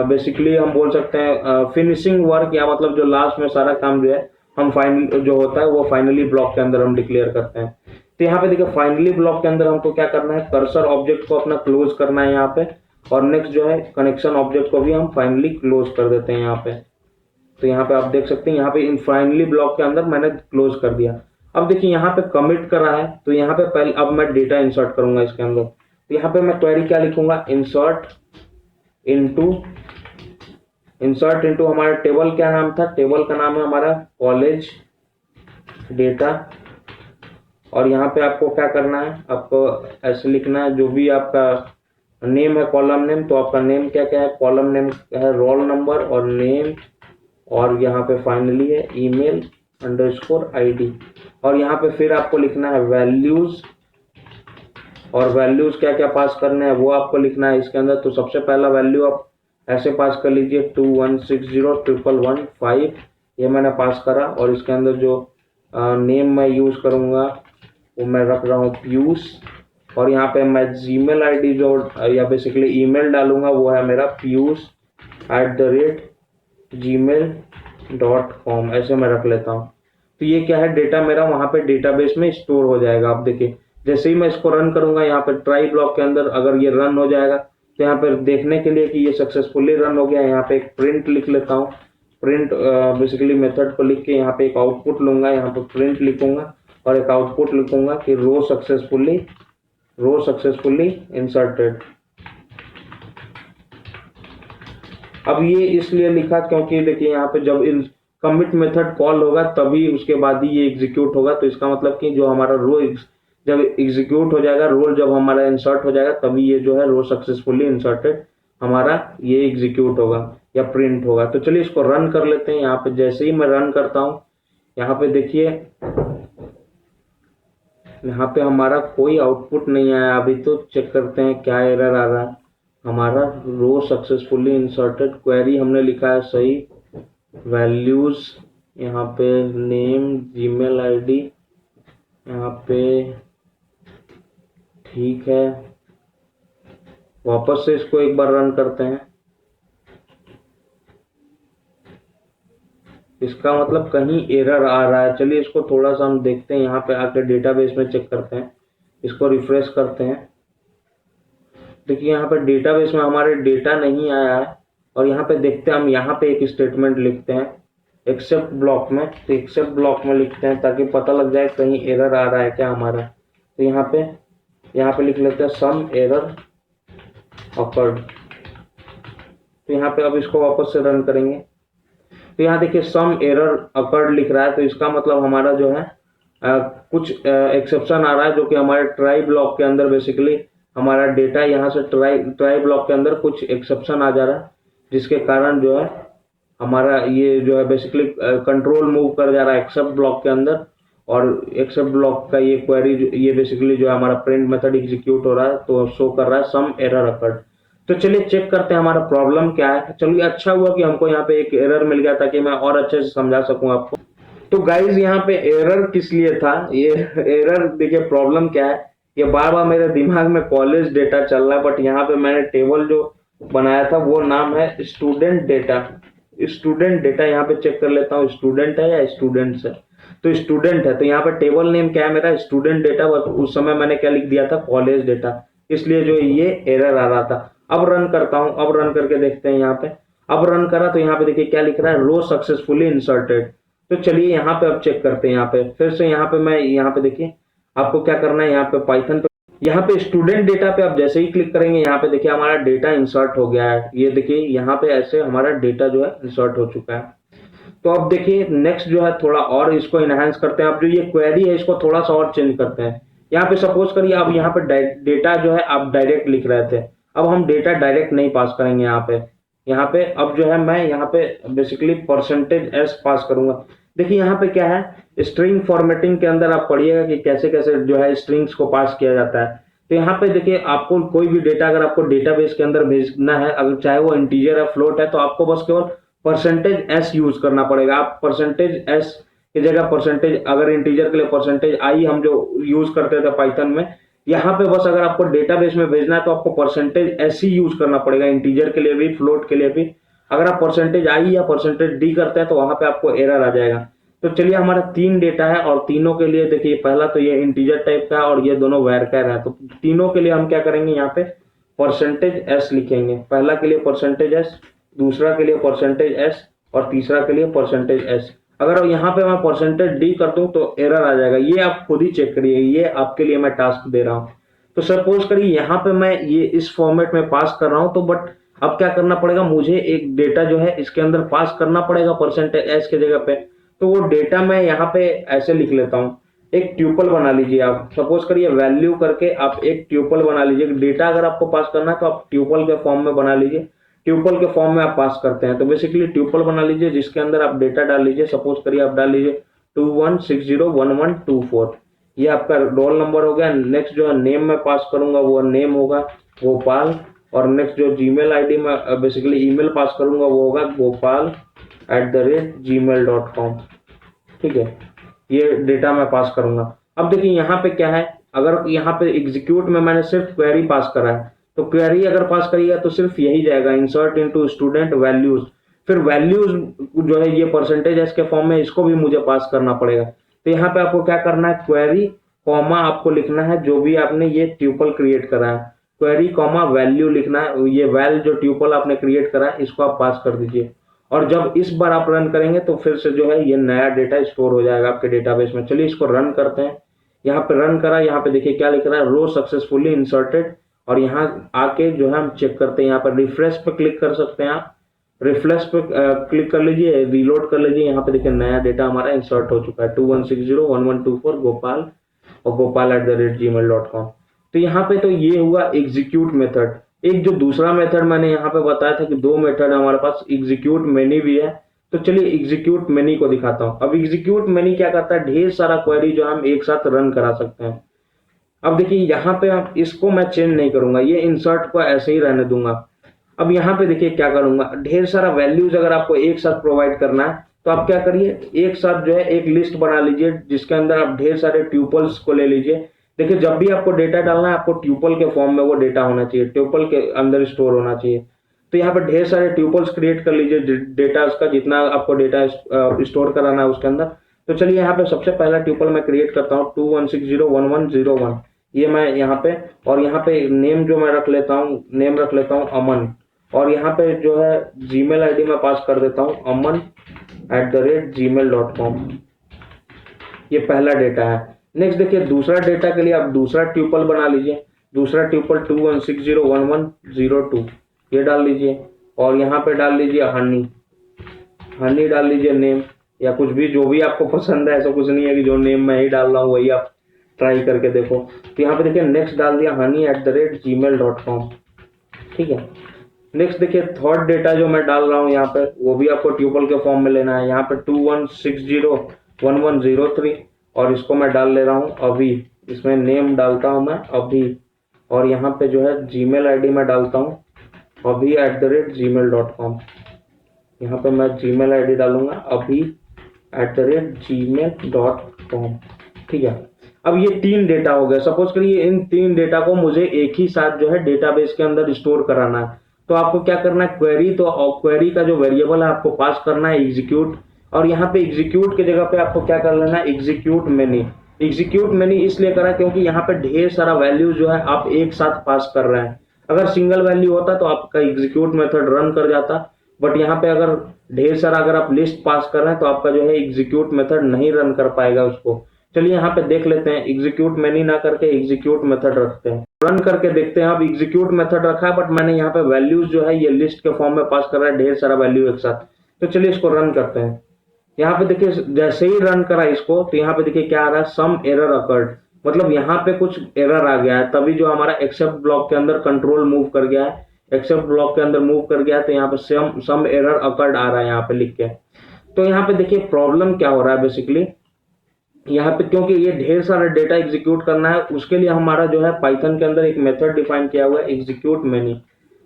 बेसिकली हम बोल सकते हैं फिनिशिंग वर्क, या मतलब जो लास्ट में सारा काम जो है हम फाइनल जो होता है वो फाइनली ब्लॉक के अंदर हम डिक्लेयर करते हैं। तो यहाँ पे देखिए फाइनली ब्लॉक के अंदर हमको क्या करना है, कर्सर ऑब्जेक्ट को अपना क्लोज करना है यहाँ पे, और नेक्स्ट जो है कनेक्शन ऑब्जेक्ट को भी हम फाइनली क्लोज कर देते हैं यहाँ पे। तो यहाँ पे आप देख सकते हैं यहाँ पे इन फाइनली ब्लॉक के अंदर मैंने क्लोज कर दिया। अब देखिए यहाँ पे कमिट करा है तो यहाँ पे पहले अब मैं डेटा इंसर्ट करूंगा इसके अंदर। तो यहाँ पे मैं क्वेरी क्या लिखूंगा, इंसर्ट इनटू हमारा टेबल क्या नाम था, टेबल का नाम है हमारा कॉलेज डेटा। और यहाँ पे आपको क्या करना है, आपको ऐसे लिखना है जो भी आपका नेम है कॉलम नेम, तो आपका नेम क्या क्या है, कॉलम नेम है रोल नंबर और नेम, और यहाँ पे फाइनली है ईमेल अंडरस्कोर आईडी। और यहाँ पे फिर आपको लिखना है वैल्यूज, और वैल्यूज क्या क्या पास करने हैं वो आपको लिखना है इसके अंदर। तो सबसे पहला वैल्यू आप ऐसे पास कर लीजिए 21601115, ये मैंने पास करा। और इसके अंदर जो नेम मैं यूज करूंगा वो मैं रख रहा हूँ पीयूष, और यहाँ पे मैं जीमेल आईडी जो या बेसिकली ईमेल डालूंगा वो है मेरा piyush@gmail.com, ऐसे मैं रख लेता हूँ। तो ये क्या है, डेटा मेरा वहाँ पे डेटाबेस में स्टोर हो जाएगा। आप देखिए जैसे ही मैं इसको रन करूंगा यहाँ पे ट्राई ब्लॉक के अंदर अगर ये रन हो जाएगा तो यहाँ पे देखने के लिए कि ये सक्सेसफुली रन हो गया, यहाँ पे एक प्रिंट लिख लेता हूँ। प्रिंट बेसिकली मेथड को लिख के यहाँ पे एक आउटपुट लूंगा, यहाँ पे प्रिंट लिखूंगा और एक आउटपुट लिखूंगा कि रो सक्सेसफुली इंसर्टेड। अब ये इसलिए लिखा क्योंकि देखिए यहाँ पे जब इन कमिट मेथड कॉल होगा तभी उसके बाद ही ये एग्जीक्यूट होगा। तो इसका मतलब कि जो हमारा रो जब एग्जीक्यूट हो जाएगा, रोल जब हमारा इंसर्ट हो जाएगा तभी ये जो है रो सक्सेसफुली इंसर्टेड हमारा ये एग्जीक्यूट होगा या प्रिंट होगा। तो चलिए इसको रन कर लेते हैं। यहाँ पे जैसे ही मैं रन करता हूँ यहाँ पे देखिए यहाँ पे हमारा कोई आउटपुट नहीं आया अभी। तो चेक करते हैं क्या एरर आ रहा है। हमारा रो सक्सेसफुली इंसर्टेड, क्वेरी हमने लिखा है सही, वैल्यूज यहाँ पे नेम जीमेल आईडी यहाँ पे ठीक है। वापस से इसको एक बार रन करते हैं। इसका मतलब कहीं एरर आ रहा है। चलिए इसको थोड़ा सा हम देखते हैं, यहाँ पे आके डेटाबेस में चेक करते हैं, इसको रिफ्रेश करते हैं। देखिए यहाँ पे डेटाबेस में हमारे डेटा नहीं आया है। और यहाँ पे देखते हैं, हम यहाँ पे एक स्टेटमेंट लिखते हैं एक्सेप्ट ब्लॉक में। तो एक्सेप्ट ब्लॉक में लिखते हैं ताकि पता लग जाए कहीं एरर आ रहा है क्या हमारा। तो यहाँ पे लिख लेते हैं सम एरर ऑकर्ड। तो यहाँ पे अब इसको वापस से रन करेंगे तो यहाँ देखिए सम एरर ऑकर्ड लिख रहा है। तो इसका मतलब हमारा जो है कुछ एक्सेप्शन आ रहा है, जो कि हमारे ट्राई ब्लॉक के अंदर बेसिकली हमारा डेटा यहाँ से ट्राई ब्लॉक के अंदर कुछ एक्सेप्शन आ जा रहा है, जिसके कारण जो है हमारा ये जो है बेसिकली कंट्रोल मूव कर जा रहा है एक्सेप्ट ब्लॉक के अंदर। और एक्सेप्ट ब्लॉक का ये क्वेरी ये बेसिकली जो है हमारा प्रिंट मेथड एग्जीक्यूट हो रहा है तो शो कर रहा है सम एरर ऑकर्ड। तो चलिए चेक करते हैं हमारा प्रॉब्लम क्या है। चलिए अच्छा हुआ कि हमको यहाँ पे एक एरर मिल गया ताकि मैं और अच्छे से समझा सकूं आपको। तो गाइज यहाँ पे एरर किस लिए था, ये एरर देखिए प्रॉब्लम क्या है, ये बार बार मेरे दिमाग में कॉलेज डेटा चल रहा है, बट यहाँ पे मैंने टेबल जो बनाया था वो नाम है स्टूडेंट डेटा। स्टूडेंट डेटा यहाँ पे चेक कर लेता हूँ स्टूडेंट है या स्टूडेंट्स है। तो स्टूडेंट है, तो यहाँ पे टेबल नेम क्या है मेरा, स्टूडेंट डेटा। उस समय मैंने क्या लिख दिया था, कॉलेज डेटा, इसलिए जो ये एरर आ रहा था। अब रन करता हूँ, अब रन करके देखते हैं यहाँ पे। अब रन करा तो यहाँ पे देखिए क्या लिख रहा है, रो सक्सेसफुली इंसर्टेड। तो चलिए यहाँ पे अब चेक करते हैं। यहाँ पे फिर से यहाँ पे मैं यहाँ पे देखिए आपको क्या करना है, यहाँ पे पाइथन पे, यहाँ पे स्टूडेंट डेटा पे आप जैसे ही क्लिक करेंगे, यहाँ पे देखिए हमारा डेटा इंसर्ट हो गया है। ये देखिए यहाँ पे ऐसे हमारा डेटा जो है इंसर्ट हो चुका है। तो अब देखिए नेक्स्ट जो है थोड़ा और इसको इनहेंस करते हैं। अब जो ये क्वेरी है इसको थोड़ा सा और चेंज करते हैं। यहाँ पे सपोज करिए अब यहाँ पे डेटा जो है आप डायरेक्ट लिख रहे थे, अब हम डेटा डायरेक्ट नहीं पास करेंगे। यहाँ पे अब जो है मैं यहाँ पे बेसिकली परसेंटेज एस पास करूंगा। देखिए यहाँ पे क्या है, स्ट्रिंग फॉर्मेटिंग के अंदर आप पढ़िएगा कि कैसे कैसे जो है स्ट्रिंग्स को पास किया जाता है। तो यहाँ पे देखिए आपको कोई भी डेटा अगर आपको डेटाबेस के अंदर भेजना है, अगर चाहे वो इंटीजर है फ्लोट है, तो आपको बस केवल परसेंटेज एस यूज करना पड़ेगा। आप परसेंटेज एस की जगह परसेंटेज, अगर इंटीजर के लिए परसेंटेज आई हम जो यूज करते थे पाइथन में, यहाँ पे बस अगर आपको डेटाबेस में भेजना है तो आपको परसेंटेज एस ही यूज करना पड़ेगा, इंटीजर के लिए भी फ्लोट के लिए भी। अगर आप परसेंटेज आई या परसेंटेज डी करते हैं तो वहां पे आपको एरर आ जाएगा। तो चलिए हमारा 3 डेटा है और तीनों के लिए देखिए पहला तो ये इंटीजर टाइप का है और ये दोनों वैरकर है। तो तीनों के लिए हम क्या करेंगे, यहाँ पे परसेंटेज एस लिखेंगे। पहला के लिए परसेंटेज एस, दूसरा के लिए परसेंटेज एस और तीसरा के लिए परसेंटेज एस। अगर यहाँ पे मैं परसेंटेज डी कर दूं तो एरर आ जाएगा। ये आप खुद ही चेक करिए, ये आपके लिए मैं टास्क दे रहा हूँ। तो सपोज करिए यहाँ पे मैं ये इस फॉर्मेट में पास कर रहा हूँ, तो बट अब क्या करना पड़ेगा, मुझे एक डेटा जो है इसके अंदर पास करना पड़ेगा परसेंटेज एस के जगह पे। तो वो डेटा मैं यहाँ पे ऐसे लिख लेता हूँ, एक ट्यूपल बना लीजिए आप। सपोज करिए वैल्यू करके आप एक ट्यूपल बना लीजिए। डेटा अगर आपको पास करना है तो आप ट्यूपल के फॉर्म में बना लीजिए, ट्यूपल के फॉर्म में आप पास करते हैं। तो बेसिकली ट्यूपल बना लीजिए जिसके अंदर आप डेटा डाल लीजिए। सपोज करिए आप डाल लीजिए 21601124, ये आपका रोल नंबर हो गया। नेक्स्ट जो है नेम में पास करूंगा वो नेम होगा गोपाल, और नेक्स्ट जो जीमेल आईडी में बेसिकली ईमेल पास करूंगा वो होगा gopal@gmail.com। ठीक है, ये डेटा मैं पास करूंगा। अब देखिए यहाँ पे क्या है, अगर यहाँ पे एग्जीक्यूट में मैंने सिर्फ क्वेरी पास करा है, तो क्वेरी अगर पास करिएगा तो सिर्फ यही जाएगा, इंसर्ट इनटू स्टूडेंट वैल्यूज। फिर वैल्यूज जो है ये परसेंटेज एस के फॉर्म में, इसको भी मुझे पास करना पड़ेगा। तो यहाँ पे आपको क्या करना है, क्वेरी कॉमा आपको लिखना है जो भी आपने ये ट्यूपल क्रिएट करा है, क्वेरी कॉमा वैल्यू लिखना है। ये वैल जो ट्यूपल आपने क्रिएट करा है इसको आप पास कर दीजिए। और जब इस बार आप रन करेंगे तो फिर से जो है ये नया डेटा स्टोर हो जाएगा आपके डेटाबेस में। चलिए इसको रन करते हैं। यहाँ पे रन करा, यहाँ पे देखिए क्या लिख रहा है, रो सक्सेसफुली इंसर्टेड। और यहाँ आके जो है हम चेक करते हैं, यहाँ पर रिफ्रेश पे क्लिक कर सकते हैं आप। रिफ्रेश पे क्लिक कर लीजिए, रीलोड कर लीजिए। यहाँ पे देखिए नया डेटा हमारा इंसर्ट हो चुका है, 21601124 गोपाल और gopal@gmail.com। तो यहाँ पे तो ये हुआ एग्जीक्यूट मेथड। एक जो दूसरा मेथड मैंने यहाँ पे बताया था कि 2 मेथड हमारे पास, एग्जीक्यूट मेनी भी है। तो चलिए एग्जीक्यूट मेनी को दिखाता हूँ। अब एग्जीक्यूट मेनी क्या करता है, ढेर सारा क्वेरी जो हम एक साथ रन करा सकते हैं। अब देखिए यहाँ पे आप इसको मैं चेंज नहीं करूंगा, ये इंसर्ट को ऐसे ही रहने दूंगा। अब यहाँ पे देखिए क्या करूंगा, ढेर सारा वैल्यूज अगर आपको एक साथ प्रोवाइड करना है तो आप क्या करिए, एक साथ जो है एक लिस्ट बना लीजिए जिसके अंदर आप ढेर सारे ट्यूपल्स को ले लीजिए। देखिए जब भी आपको डेटा डालना है आपको ट्यूपल के फॉर्म में वो डेटा होना चाहिए, ट्यूपल के अंदर स्टोर होना चाहिए। तो यहाँ पे ढेर सारे ट्यूपल्स क्रिएट कर लीजिए डेटा का, जितना आपको डेटा स्टोर कराना है उसके अंदर। तो चलिए यहाँ पे सबसे पहला ट्यूपल मैं क्रिएट करता हूँ 21601101, ये मैं यहाँ पे, और यहाँ पे नेम जो मैं रख लेता हूँ, नेम रख लेता हूँ अमन। और यहाँ पे जो है जीमेल आईडी में पास कर देता हूँ aman@gmail.com। ये पहला डेटा है। नेक्स्ट देखिए दूसरा डेटा के लिए आप दूसरा ट्यूपल बना लीजिए, दूसरा ट्यूपल 21601102 ये डाल लीजिए। और यहाँ पे डाल लीजिए हनी डाल लीजिए नेम, या कुछ भी जो भी आपको पसंद है। ऐसा कुछ नहीं है कि जो नेम मैं ही डाल रहा हूँ वही आप ट्राई करके देखो। तो यहाँ पे देखिए नेक्स्ट डाल दिया honey@gmail.com। ठीक है, नेक्स्ट देखिए थर्ड डेटा जो मैं डाल रहा हूँ यहाँ पे, वो भी आपको ट्यूपल के फॉर्म में लेना है। यहाँ पे 21601103 और इसको मैं डाल ले रहा हूँ अभी, इसमें नेम डालता हूँ मैं अभी। और यहाँ पे जो है जीमेल आईडी में डालता हूँ अभी@gmail.com। यहाँ पे मैं जीमेल आईडी डालूंगा अभी@gmail.com। ठीक है, अब ये 3 डेटा हो गए। सपोज करिए इन 3 डेटा को मुझे एक ही साथ जो है डेटाबेस के अंदर स्टोर कराना है। तो आपको क्या करना है, क्वेरी का जो वेरिएबल है आपको पास करना है एग्जीक्यूट, और यहाँ पे एग्जीक्यूट की जगह पे आपको क्या कर लेना है, एग्जीक्यूट मेनी। एग्जीक्यूट मेनी इसलिए करा क्योंकि यहाँ पे ढेर सारा वैल्यू जो है आप एक साथ पास कर रहे हैं। अगर सिंगल वैल्यू होता तो आपका एग्जीक्यूट मेथड रन कर जाता, बट यहाँ पे अगर ढेर सारा अगर आप लिस्ट पास कर रहे हैं तो आपका जो है एग्जीक्यूट मेथड नहीं रन कर पाएगा उसको। चलिए यहाँ पे देख लेते हैं, एग्जीक्यूट मेनी ना करके एग्जीक्यूट मेथड रखते हैं, रन करके देखते हैं। अब एग्जीक्यूट मेथड रखा है बट मैंने यहाँ पे वैल्यूज जो है ये लिस्ट के फॉर्म में पास कर रहा है, ढेर सारा वैल्यू एक साथ। तो चलिए इसको रन करते हैं। यहाँ पे देखिए जैसे ही रन करा इसको तो यहाँ पे देखिए क्या आ रहा है, सम एरर अकर्ड, मतलब यहाँ पे कुछ एरर आ गया है, तभी जो हमारा एक्सेप्ट ब्लॉक के अंदर कंट्रोल मूव कर गया है, एक्सेप्ट ब्लॉक के अंदर मूव कर गया है, तो यहाँ पे सम एरर अकर्ड आ रहा है यहाँ पे लिख के। तो यहाँ पे देखिए प्रॉब्लम क्या हो रहा है बेसिकली, यहाँ पे क्योंकि ये ढेर सारा डेटा एग्जीक्यूट करना है, उसके लिए हमारा जो है पाइथन के अंदर एक मेथड डिफाइन किया हुआ है, एग्जीक्यूट मेनी।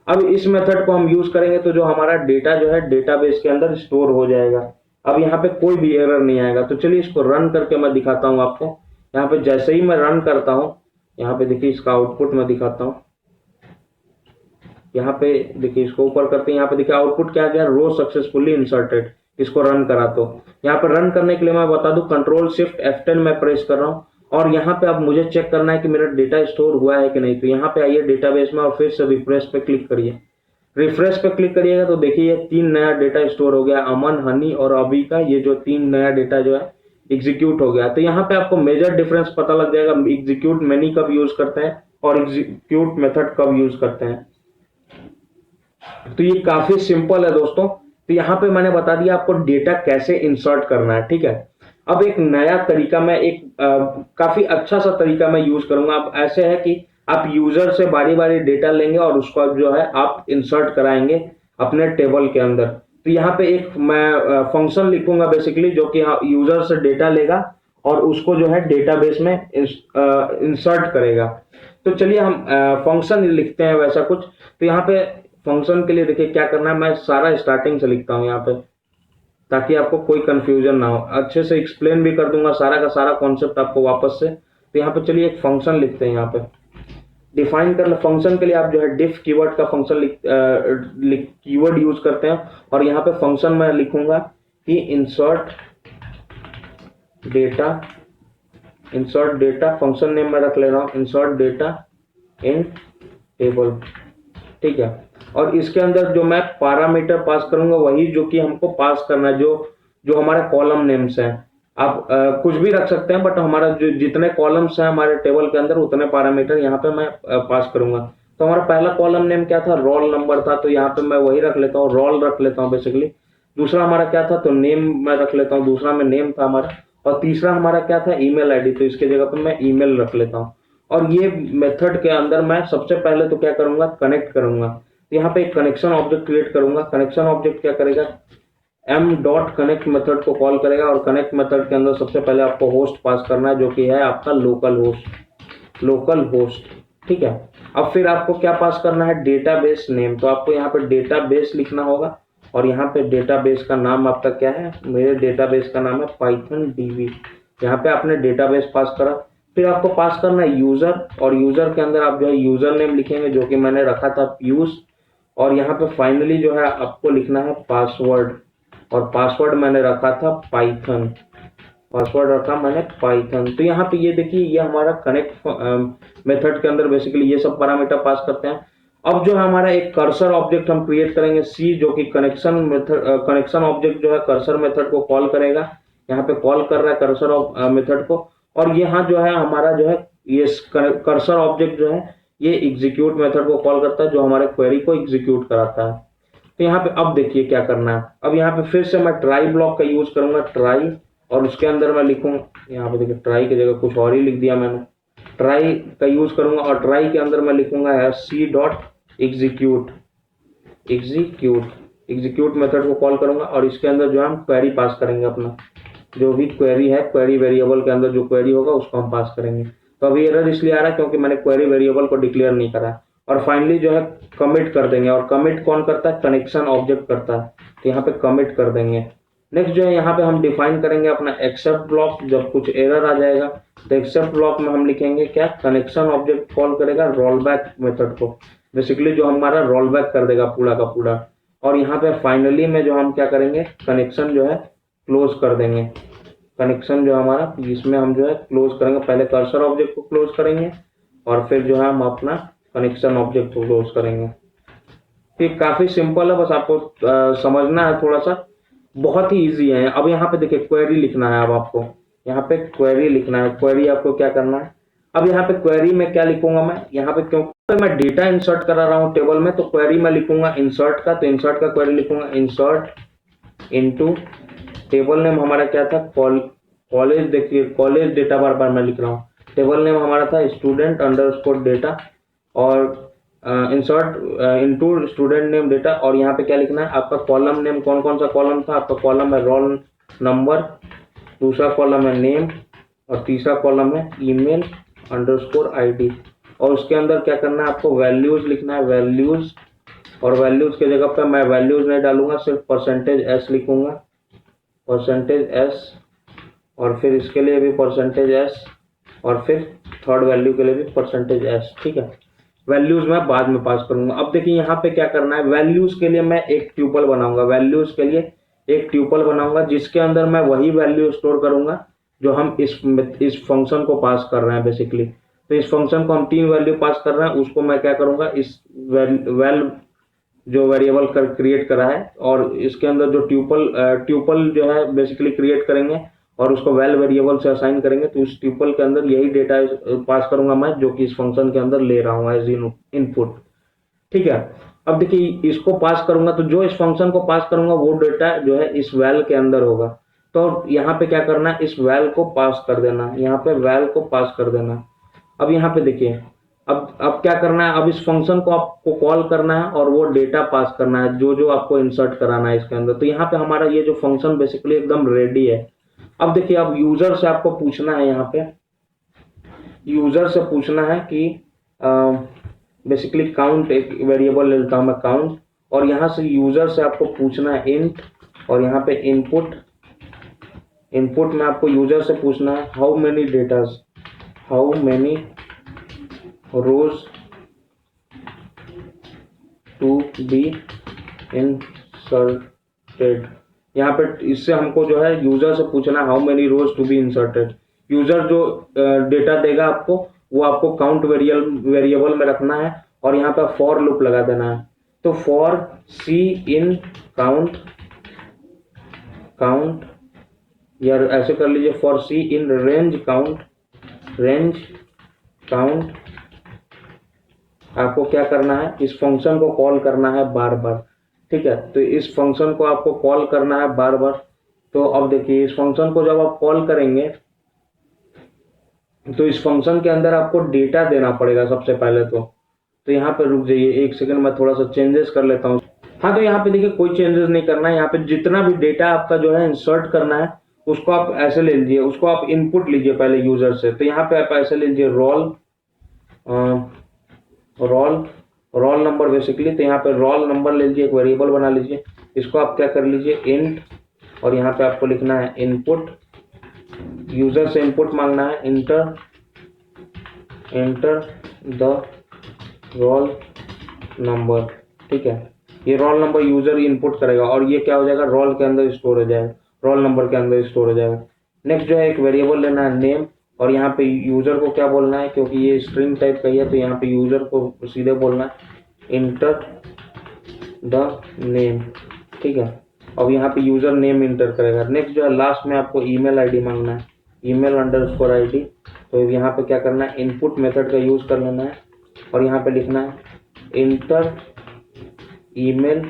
अब इस मेथड को हम यूज करेंगे तो जो हमारा डेटा जो है डेटाबेस के अंदर स्टोर हो जाएगा। अब यहाँ पे कोई भी एरर नहीं आएगा। तो चलिए इसको रन करके मैं दिखाता हूँ आपको। यहाँ पे जैसे ही मैं रन करता हूँ, यहाँ पे देखिए इसका आउटपुट मैं दिखाता हूँ। यहाँ पे देखिए इसको ऊपर करते हैं, यहाँ पे देखिए आउटपुट क्या गया, रो सक्सेसफुली इंसर्टेड। इसको रन करा तो यहाँ पे रन करने के लिए मैं बता दूं कंट्रोल शिफ्ट F10 मैं प्रेस कर रहा हूँ, और यहाँ पे अब मुझे चेक करना है कि मेरा डेटा स्टोर हुआ है कि नहीं। तो यहाँ पे आइए डेटाबेस में और फिर से रिफ्रेश पे क्लिक करिए। रिफ्रेश पे क्लिक करिएगा तो देखिए ये 3 नया डेटा स्टोर हो गया, अमन, हनी और अभी का, ये जो 3 नया डेटा जो है एग्जीक्यूट हो गया। तो यहाँ पे आपको मेजर डिफरेंस पता लग जाएगा, एग्जीक्यूट मेनी कब यूज करते हैं और एग्जीक्यूट मेथड कब यूज करते हैं। तो ये काफी सिंपल है दोस्तों। तो यहाँ पे मैंने बता दिया आपको डेटा कैसे इंसर्ट करना है, ठीक है। अब एक नया तरीका मैं काफी अच्छा सा तरीका मैं यूज करूंगा। अब ऐसे है कि आप यूजर से बारी बारी डेटा लेंगे और उसको जो है आप इंसर्ट कराएंगे अपने टेबल के अंदर। तो यहाँ पे एक मैं फंक्शन लिखूंगा बेसिकली, जो कि यूजर से डेटा लेगा और उसको जो है डेटाबेस में इंसर्ट करेगा। तो चलिए हम फंक्शन लिखते हैं वैसा कुछ। तो यहाँ पे फंक्शन के लिए देखिए क्या करना है, मैं सारा स्टार्टिंग से लिखता हूँ यहाँ पे, ताकि आपको कोई कंफ्यूजन ना हो। अच्छे से एक्सप्लेन भी कर दूंगा सारा का सारा कॉन्सेप्ट आपको वापस से। तो यहाँ पे चलिए एक फंक्शन लिखते हैं, यहाँ पे डिफाइन कर ले। फंक्शन के लिए आप जो है डिफ कीवर्ड का फंक्शन कीवर्ड यूज करते हैं, और यहाँ पे फंक्शन में लिखूंगा कि इंसर्ट डेटा, फंक्शन नेम में रख ले रहा हूँ इंसर्ट डेटा इन टेबल, ठीक है। और इसके अंदर जो मैं पैरामीटर पास करूंगा वही जो कि हमको पास करना है, जो हमारे कॉलम नेम्स हैं। आप कुछ भी रख सकते हैं, बट हमारा जो जितने कॉलम्स हैं हमारे टेबल के अंदर उतने पैरामीटर यहाँ पे मैं पास करूंगा। तो हमारा पहला कॉलम नेम क्या था, रोल नंबर था, तो यहाँ पे मैं वही रख लेता हूँ, रोल रख लेता हूँ बेसिकली। दूसरा हमारा क्या था, तो नेम मैं रख लेता हूँ, दूसरा में नेम था हमारा। और तीसरा हमारा क्या था, ईमेल आईडी, तो इसके जगह पे मैं ईमेल रख लेता हूँ। और ये मेथड के अंदर मैं सबसे पहले तो क्या करूंगा, कनेक्ट करूंगा। तो यहाँ पे एक कनेक्शन ऑब्जेक्ट क्रिएट करूंगा। कनेक्शन ऑब्जेक्ट क्या करेगा, m.connect मेथड को कॉल करेगा, और कनेक्ट मेथड के अंदर सबसे पहले आपको होस्ट पास करना है, जो कि है आपका लोकल होस्ट, ठीक है। अब फिर आपको क्या पास करना है, डेटाबेस नेम। तो आपको यहाँ पे डेटाबेस लिखना होगा, और यहाँ पे डेटाबेस का नाम आपका क्या है, मेरे डेटाबेस का नाम है पाइथन डीबी। यहाँ पे आपने डेटाबेस पास करा। फिर आपको पास करना है यूजर, और यूजर के अंदर आप जो है यूजर नेम लिखेंगे, जो कि मैंने रखा था पीयूष। और यहाँ पे फाइनली जो है आपको लिखना है पासवर्ड, और पासवर्ड मैंने रखा था पाइथन, पासवर्ड रखा मैंने पाइथन। तो यहाँ पे ये देखिए ये हमारा कनेक्ट मेथड के अंदर बेसिकली ये सब पैरामीटर पास करते हैं। अब जो है हमारा एक कर्सर ऑब्जेक्ट हम क्रिएट करेंगे सी, जो कि कनेक्शन ऑब्जेक्ट जो है कर्सर मेथड को कॉल करेगा। यहाँ पे कॉल कर रहा है कर्सर मेथड को, और यहाँ जो है हमारा जो है ये कर्सर ऑब्जेक्ट जो है ये एग्जीक्यूट मेथड को कॉल करता है, जो हमारे क्वेरी को एग्जीक्यूट कराता है। तो यहाँ पे अब देखिए क्या करना है। अब यहाँ पे फिर से मैं ट्राई ब्लॉक का यूज करूंगा, ट्राई, और उसके अंदर मैं लिखूंगा, यहाँ पे देखिए ट्राई की जगह कुछ और ही लिख दिया मैंने, ट्राई का यूज करूंगा, और ट्राई के अंदर मैं लिखूंगा एग्जीक्यूट मेथड को कॉल करूंगा, और इसके अंदर जो हम क्वेरी पास करेंगे, अपना जो भी क्वेरी है, क्वेरी वेरिएबल के अंदर जो क्वेरी होगा उसको हम पास करेंगे। तो अभी एरर इसलिए आ रहा है क्योंकि मैंने क्वेरी वेरिएबल को डिक्लेयर नहीं करा। और फाइनली जो है कमिट कर देंगे, और कमिट कौन करता है, कनेक्शन ऑब्जेक्ट करता है। तो यहाँ पे कमिट कर देंगे। नेक्स्ट जो है यहाँ पे हम डिफाइन करेंगे अपना एक्सेप्ट ब्लॉक। जब कुछ एरर आ जाएगा तो एक्सेप्ट ब्लॉक में हम लिखेंगे क्या, कनेक्शन ऑब्जेक्ट कॉल करेगा रोल बैक मेथड को, बेसिकली जो हमारा रोल बैक कर देगा पूरा का पूरा। और यहाँ पे फाइनली में जो हम क्या करेंगे, कनेक्शन जो है क्लोज कर देंगे। कनेक्शन जो है हमारा इसमें हम जो है क्लोज करेंगे, पहले कर्सर ऑब्जेक्ट को क्लोज करेंगे और फिर जो है हम अपना कनेक्शन ऑब्जेक्ट को क्लोज करेंगे। ये काफी सिंपल है, बस आपको समझना है थोड़ा सा, बहुत ही इजी है। अब यहाँ पे देखिए क्वेरी लिखना है। अब आपको यहाँ पे क्वेरी लिखना है। क्वेरी आपको क्या करना है, अब यहाँ पे क्वेरी में क्या लिखूंगा मैं, यहाँ पे क्योंकि मैं डेटा इंसर्ट करा रहा हूँ टेबल में, तो क्वेरी में लिखूंगा इंसर्ट का, तो इंसर्ट का क्वेरी लिखूंगा इंसर्ट इनटू, टेबल नेम हमारा क्या था, कॉलेज। देखिए कॉलेज डेटा बार बार मैं लिख रहा हूँ, टेबल नेम हमारा था स्टूडेंट अंडरस्कोर डेटा, और insert into student name data. और यहाँ पे क्या लिखना है, आपका कॉलम नेम कौन कौन सा कॉलम था, आपका कॉलम है रोल नंबर, दूसरा कॉलम है नेम, और तीसरा कॉलम है ईमेल अंडरस्कोर आईडी। और उसके अंदर क्या करना है, आपको वैल्यूज लिखना है, वैल्यूज। और वैल्यूज की जगह पे मैं वैल्यूज नहीं डालूंगा, सिर्फ परसेंटेज एस लिखूंगा, परसेंटेज एस। और फिर इसके लिए भी परसेंटेज एस, और फिर थर्ड वैल्यू के लिए भी परसेंटेज एस। ठीक है, वैल्यूज मैं बाद में पास करूंगा। अब देखिए यहाँ पे क्या करना है, वैल्यूज के लिए मैं एक ट्यूपल बनाऊंगा, वैल्यूज के लिए एक ट्यूपल बनाऊंगा जिसके अंदर मैं वही वैल्यू स्टोर करूंगा जो हम इस फंक्शन को पास कर रहे हैं बेसिकली। तो इस फंक्शन को हम 3 वैल्यू पास कर रहे हैं, उसको मैं क्या करूंगा, इस वेल जो वेरिएबल क्रिएट करा है, और इसके अंदर जो ट्यूपल जो है बेसिकली क्रिएट करेंगे और उसको वेल वेरिएबल से असाइन करेंगे। तो उस ट्यूपल के अंदर यही डेटा पास करूंगा मैं जो कि इस फंक्शन के अंदर ले रहा हूँ एज इनपुट। ठीक है, अब देखिए इसको पास करूंगा, तो जो इस फंक्शन को पास करूंगा वो डेटा जो है इस वेल के अंदर होगा। तो यहाँ पे क्या करना है, इस वेल को पास कर देना, यहाँ पे वेल को पास कर देना। अब यहाँ पे देखिए, अब क्या करना है, अब इस फंक्शन को आपको कॉल करना है और वो डेटा पास करना है जो जो आपको इंसर्ट कराना है इसके अंदर। तो यहाँ पे हमारा ये जो फंक्शन बेसिकली एकदम रेडी है। अब देखिए, अब यूजर से आपको पूछना है, यहाँ पे यूजर से पूछना है कि बेसिकली काउंट, एक वेरिएबल लेता हूं मैं काउंट, और यहाँ से यूजर से आपको पूछना है इंट, और यहाँ पे इनपुट, इनपुट में आपको यूजर से पूछना है how many datas, how many rows to be inserted. यहाँ पे इससे हमको जो है यूजर से पूछना how many rows to be inserted. User जो डेटा देगा आपको वो आपको काउंट वेरिएबल में रखना है, और यहाँ पे फॉर लूप लगा देना है। तो for C in count, count या ऐसे कर लीजिए, for C in range count, range count. आपको क्या करना है, इस फंक्शन को कॉल करना है बार बार। ठीक है, तो इस फंक्शन को आपको कॉल करना है बार बार। तो अब देखिए, इस फंक्शन को जब आप कॉल करेंगे तो इस फंक्शन के अंदर आपको डेटा देना पड़ेगा सबसे पहले। तो यहाँ पे रुक जाइए एक सेकंड, मैं थोड़ा सा चेंजेस कर लेता हूँ। हाँ, तो यहाँ पे देखिए कोई चेंजेस नहीं करना है। यहाँ पे जितना भी डेटा आपका जो है इंसर्ट करना है उसको आप ऐसे ले लीजिए, उसको आप इनपुट लीजिए पहले यूजर से। तो यहाँ पे आप ऐसे ले लीजिए रोल रोल नंबर बेसिकली। तो यहाँ पे रोल नंबर ले लीजिए, एक वेरिएबल बना लीजिए, इसको आप क्या कर लीजिए इंट, और यहाँ पे आपको लिखना है इनपुट, यूजर से इनपुट मांगना है, एंटर द रोल नंबर। ठीक है, ये रोल नंबर यूजर इनपुट करेगा और ये क्या हो जाएगा, रोल के अंदर स्टोर हो जाएगा, रोल नंबर के अंदर स्टोर हो जाएगा। नेक्स्ट जो है एक वेरिएबल लेना है नेम, और यहाँ पे यूजर को क्या बोलना है, क्योंकि ये स्ट्रिंग टाइप का ही है तो यहाँ पे यूजर को सीधे बोलना है इंटर द नेम। ठीक है, अब यहाँ पे यूजर नेम इंटर करेगा। नेक्स्ट जो है लास्ट में आपको ईमेल आईडी मांगना है, ईमेल अंडरस्कोर आईडी। तो यहाँ पे क्या करना है, इनपुट मेथड का यूज कर लेना है और यहाँ पे लिखना है inter email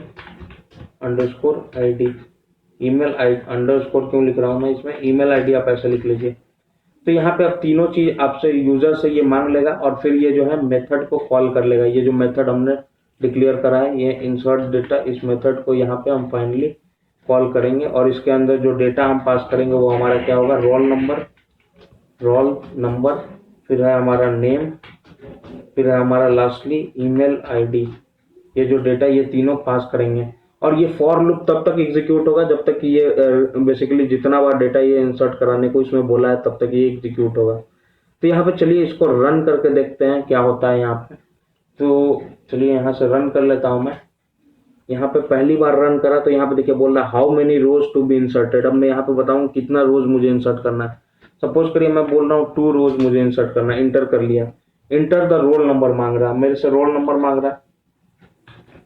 underscore ID. Email underscore क्यों लिख रहा हूँ मैं इसमें, ईमेल आईडी आप ऐसे लिख लीजिए। तो यहाँ पे अब तीनों चीज आपसे यूजर से ये मांग लेगा और फिर ये जो है मेथड को कॉल कर लेगा। ये जो मेथड हमने डिक्लेयर करा है ये इंसर्ट डेटा, इस मेथड को यहाँ पे हम फाइनली कॉल करेंगे और इसके अंदर जो डेटा हम पास करेंगे वो हमारा क्या होगा, रोल नंबर, फिर है हमारा नेम, फिर है हमारा लास्टली ईमेल आईडी। ये जो डेटा ये तीनों पास करेंगे और ये फॉर लूप तब तक एग्जीक्यूट होगा जब तक कि ये बेसिकली जितना बार डेटा ये इंसर्ट कराने को इसमें बोला है तब तक ये एग्जीक्यूट होगा। तो यहाँ पे चलिए इसको रन करके देखते हैं क्या होता है यहाँ पे। तो चलिए यहाँ से रन कर लेता हूँ मैं। यहाँ पे पहली बार रन करा तो यहाँ पे देखिए बोल रहा है how many rows to be inserted. अब मैं यहाँ पे बताऊँ कितना रोज मुझे इंसर्ट करना है। सपोज करिए मैं बोल रहा हूँ 2 रोज मुझे इंसर्ट करना है, इंटर कर लिया। इंटर द रोल नंबर मांग रहा है, मेरे से रोल नंबर मांग रहा है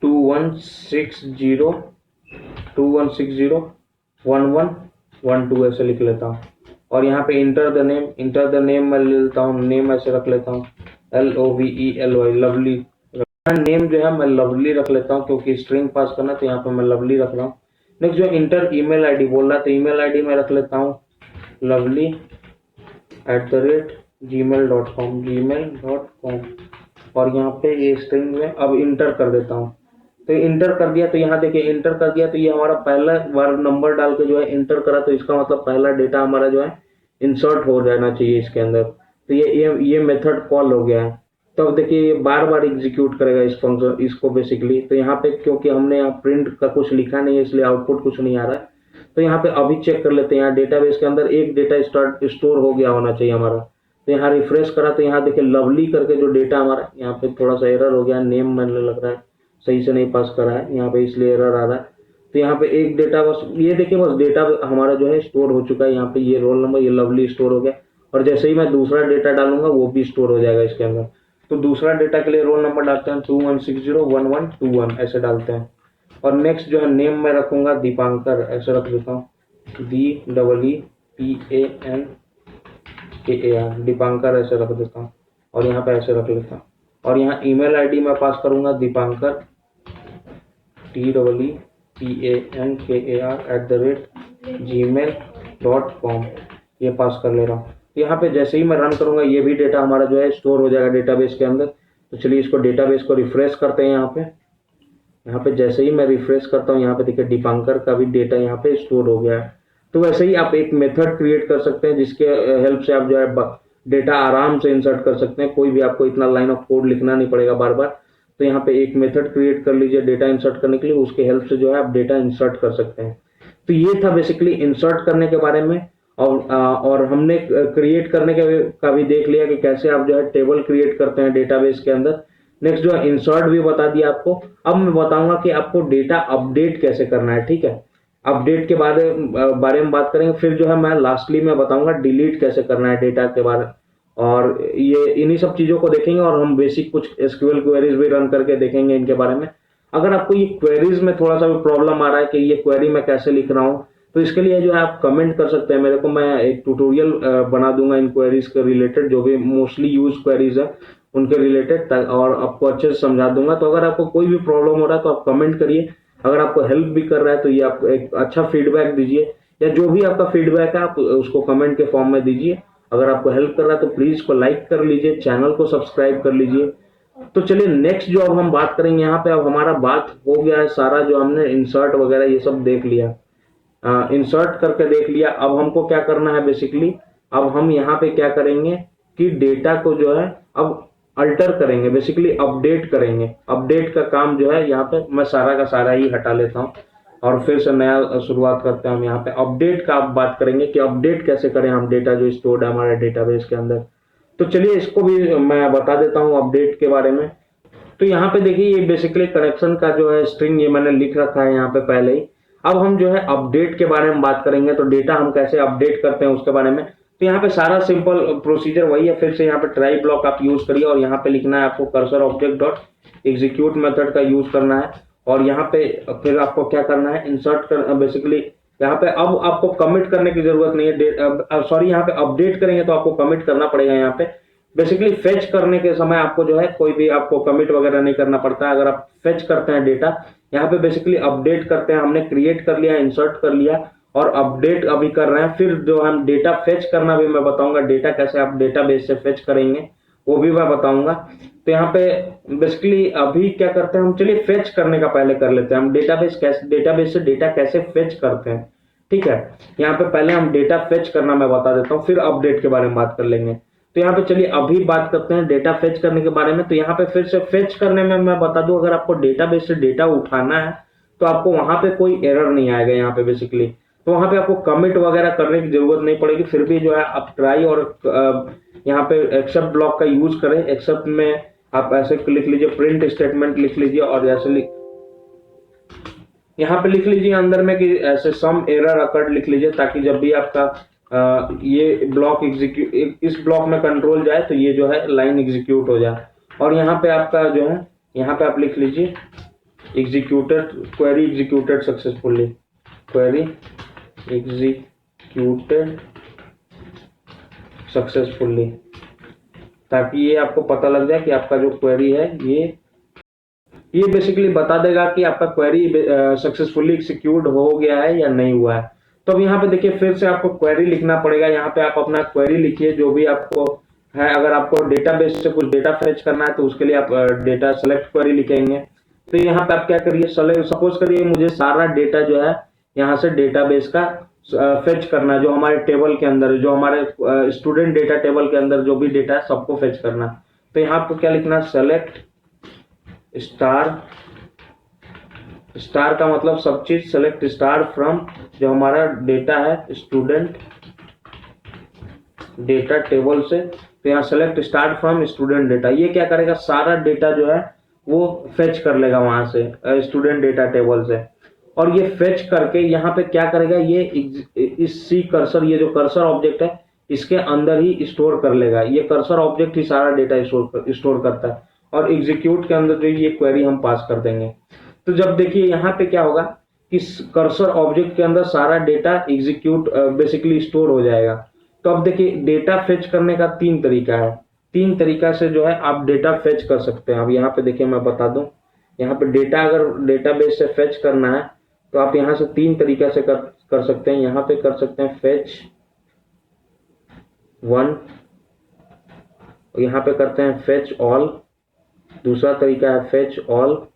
2160 ऐसे लिख लेता हूँ। और यहाँ पे इंटर द नेम मैं ले लेता हूँ, नेम ऐसे रख लेता हूँ LOVELY, लवली। नेम जो है मैं लवली रख लेता हूँ क्योंकि स्ट्रिंग पास करना, तो यहाँ पे मैं लवली रख रहा हूँ। नेक्स्ट जो इंटर ईमेल आईडी बोल रहा है, तो ईमेल आईडी मैं रख लेता हूँ lovely@gmail.com। और यहाँ पे ये स्ट्रिंग में अब इंटर कर देता हूँ। तो इंटर कर दिया, तो यहाँ देखिए इंटर कर दिया, तो ये हमारा पहला बार नंबर डाल के जो है इंटर करा, तो इसका मतलब पहला डेटा हमारा जो है इंसर्ट हो जाना चाहिए इसके अंदर। तो ये मेथड कॉल हो गया है। तो अब देखिए ये बार बार एग्जीक्यूट करेगा इस फंक्शन इसको बेसिकली। तो यहाँ पे क्योंकि हमने यहाँ प्रिंट का कुछ लिखा नहीं है इसलिए आउटपुट कुछ नहीं आ रहा है। तो यहाँ पे अभी चेक कर लेते हैं, यहाँ डेटाबेस के अंदर एक डेटा स्टोर हो गया होना चाहिए हमारा। तो यहाँ रिफ्रेश करा तो यहाँ देखिए लवली करके जो डेटा हमारा, यहाँ पे थोड़ा सा एरर हो गया, नेम मैंने लग रहा है सही से नहीं पास करा है यहाँ पे इसलिए एरर आ रहा है। तो यहाँ पे एक डेटा बस ये देखिए बस डेटा हमारा जो है स्टोर हो चुका है। यहाँ पे ये रोल नंबर ये लवली स्टोर हो गया, और जैसे ही मैं दूसरा डेटा डालूंगा वो भी स्टोर हो जाएगा इसके अंदर। तो दूसरा डेटा के लिए रोल नंबर डालते हैं 21601121 ऐसे डालते हैं। और नेक्स्ट जो है नेम में रखूंगा दीपांकर, ऐसे रख देता हूँ DEEPANKAR, दीपांकर ऐसे रख देता हूँ। और यहाँ पे ऐसे रख लेता हूँ। और यहाँ ईमेल आईडी में पास करूंगा दीपांकर TEEPANKAR@gmail.com, ये पास कर ले रहा हूँ। यहाँ पे जैसे ही मैं रन करूंगा ये भी डेटा हमारा जो है स्टोर हो जाएगा डेटाबेस के अंदर। तो चलिए इसको डेटाबेस को रिफ्रेश करते हैं। यहाँ पे जैसे ही मैं रिफ्रेश करता हूँ यहाँ पे देखिए दीपांकर का भी डेटा यहाँ पे स्टोर हो गया है। तो वैसे ही आप एक मेथड क्रिएट कर सकते हैं जिसके हेल्प से आप जो है डेटा आराम से इंसर्ट कर सकते हैं। कोई भी आपको इतना लाइन ऑफ कोड लिखना नहीं पड़ेगा बार बार। तो यहाँ पे एक मेथड क्रिएट कर लीजिए डेटा इंसर्ट करने के लिए, उसके हेल्प से जो है आप डेटा इंसर्ट कर सकते हैं। तो ये था बेसिकली इंसर्ट करने के बारे में। और हमने क्रिएट करने का भी देख लिया कि कैसे आप जो है टेबल क्रिएट करते हैं डेटाबेस के अंदर। नेक्स्ट जो है इंसर्ट भी बता दिया आपको। अब मैं बताऊंगा कि आपको डेटा अपडेट कैसे करना है, ठीक है। अपडेट के बारे में बात करेंगे, फिर जो है मैं लास्टली में बताऊंगा डिलीट कैसे करना है डेटा के बारे में। और ये इन्हीं सब चीजों को देखेंगे, और हम बेसिक कुछ एसक्यूएल क्वेरीज भी रन करके देखेंगे इनके बारे में। अगर आपको ये क्वेरीज में थोड़ा सा भी प्रॉब्लम आ रहा है कि ये क्वेरी मैं कैसे लिख रहा हूँ, तो इसके लिए जो है आप कमेंट कर सकते हैं मेरे को, मैं एक ट्यूटोरियल बना दूंगा इन क्वेरीज के रिलेटेड, जो भी मोस्टली यूज क्वेरीज है उनके रिलेटेड, और आपको अच्छे से समझा दूंगा। तो अगर आपको कोई भी प्रॉब्लम हो रहा है तो आप कमेंट करिए। अगर आपको हेल्प भी कर रहा है तो ये आप एक अच्छा फीडबैक दीजिए, या जो भी आपका फीडबैक है आप उसको कमेंट के फॉर्म में दीजिए। अगर आपको हेल्प कर रहा है तो प्लीज इसको लाइक कर लीजिए, चैनल को सब्सक्राइब कर लीजिए। तो चलिए नेक्स्ट जो अब हम बात करेंगे, यहाँ पे अब हमारा बात हो गया है सारा, जो हमने इंसर्ट वगैरह ये सब देख लिया, इंसर्ट करके देख लिया। अब हमको क्या करना है बेसिकली, अब हम यहाँ पे क्या करेंगे कि डेटा को जो है अब अल्टर करेंगे, बेसिकली अपडेट करेंगे। अपडेट का काम जो है यहाँ पे मैं सारा का सारा ही हटा लेता हूँ और फिर से नया शुरुआत करते हैं। हम यहाँ पे अपडेट का अब बात करेंगे कि अपडेट कैसे करें हम डेटा जो स्टोर्ड है हमारे डेटाबेस के अंदर। तो चलिए इसको भी मैं बता देता हूँ अपडेट के बारे में। तो यहाँ पे देखिए ये बेसिकली कनेक्शन का जो है स्ट्रिंग ये मैंने लिख रखा है यहाँ पे पहले ही। अब हम जो है अपडेट के बारे में बात करेंगे, तो डेटा हम कैसे अपडेट करते हैं उसके बारे में। तो यहाँ पे सारा सिंपल प्रोसीजर वही है। फिर से यहाँ पे ट्राई ब्लॉक आप यूज करिए, और यहाँ पे लिखना है आपको cursor object dot execute method का यूज करना है। और यहाँ पे फिर आपको क्या करना है, इंसर्ट कर, बेसिकली यहाँ पे अब आपको कमिट करने की जरूरत नहीं है, सॉरी यहाँ पे अपडेट करेंगे तो आपको कमिट करना पड़ेगा। यहाँ पे बेसिकली फेच करने के समय आपको जो है कोई भी आपको कमिट वगैरह नहीं करना पड़ता है। अगर आप फेच करते हैं डेटा, यहाँ पे बेसिकली अपडेट करते हैं, हमने क्रिएट कर लिया, इंसर्ट कर लिया और अपडेट अभी कर रहे हैं। फिर जो हम डेटा फेच करना भी मैं बताऊंगा, डेटा कैसे आप डेटाबेस से फेच करेंगे वो भी मैं बताऊंगा। तो यहाँ पे बेसिकली अभी क्या करते हैं हम, चलिए फेच करने का पहले कर लेते हैं हम, डेटाबेस से डेटा कैसे फेच करते हैं, ठीक है। यहाँ पे पहले हम डेटा फेच करना मैं बता देता हूँ, फिर अपडेट के बारे में बात कर लेंगे। तो यहाँ पे चलिए अभी बात करते हैं डेटा फेच करने के बारे में। तो यहाँ पे फिर से फेच करने में मैं बता दूं, अगर आपको डेटाबेस से डेटा उठाना है तो आपको वहां पे कोई एरर नहीं आएगा यहाँ पे बेसिकली। तो वहां पे आपको कमिट वगैरह करने की जरूरत नहीं पड़ेगी। फिर भी जो है आप ट्राई और यहाँ पे एक्सेप्ट ब्लॉक का यूज करें। एक्सेप्ट में आप ऐसे लिख लीजिए, प्रिंट स्टेटमेंट लिख लीजिए, और जैसे यहाँ पे लिख लीजिए अंदर में कि ऐसे सम एरर अकर्ड लिख लीजिए, ताकि जब भी आपका ये ब्लॉक एग्जीक्यूट, इस ब्लॉक में कंट्रोल जाए तो ये जो है लाइन एग्जीक्यूट हो जाए। और यहाँ पे आपका जो है, यहाँ पे आप लिख लीजिए executed, query executed successfully, query executed successfully, ताकि ये आपको पता लग जाए कि आपका जो क्वेरी है ये बेसिकली बता देगा कि आपका क्वेरी सक्सेसफुली एग्जीक्यूट हो गया है या नहीं हुआ है। तो अब यहाँ पे देखिए फिर से आपको क्वेरी लिखना पड़ेगा। यहाँ पे आप अपना क्वेरी लिखिए जो भी आपको है। अगर आपको डेटाबेस से कुछ डेटा फेच करना है तो उसके लिए आप डेटा सेलेक्ट क्वेरी लिखेंगे। तो यहाँ पे आप क्या करिए, सपोज करिए मुझे सारा डेटा जो है यहाँ से डेटाबेस का फेच करना है, जो हमारे टेबल के अंदर, जो हमारे स्टूडेंट डेटा टेबल के अंदर जो भी डेटा है सबको फेच करना। तो यहाँ पे क्या लिखना, सेलेक्ट स्टार का मतलब सब चीज, सेलेक्ट स्टार फ्रॉम जो हमारा डेटा है स्टूडेंट डेटा टेबल से। तो यहाँ select star from student data, ये क्या करेगा, सारा डेटा जो है वो फेच कर लेगा वहां से स्टूडेंट डेटा टेबल से। और ये फेच करके यहाँ पे क्या करेगा, ये इस सी कर्सर, ये जो कर्सर ऑब्जेक्ट है इसके अंदर ही स्टोर कर लेगा। ये कर्सर ऑब्जेक्ट ही सारा डेटा स्टोर करता है। और एग्जीक्यूट के अंदर जो ये क्वेरी हम पास कर देंगे। तो जब देखिए यहाँ पे क्या होगा कि कर्सर ऑब्जेक्ट के अंदर सारा डेटा एग्जीक्यूट बेसिकली स्टोर हो जाएगा। तो अब देखिए डेटा फेच करने का 3 तरीका है। 3 तरीका से जो है आप डेटा फेच कर सकते हैं। अब यहाँ पे देखिए मैं बता दूं, यहाँ पे डेटा अगर डेटाबेस से फेच करना है तो आप यहाँ से 3 तरीका से कर सकते हैं। यहाँ पे कर सकते हैं फेच 1, यहाँ पे करते हैं फेच ऑल, दूसरा तरीका है फेच ऑल,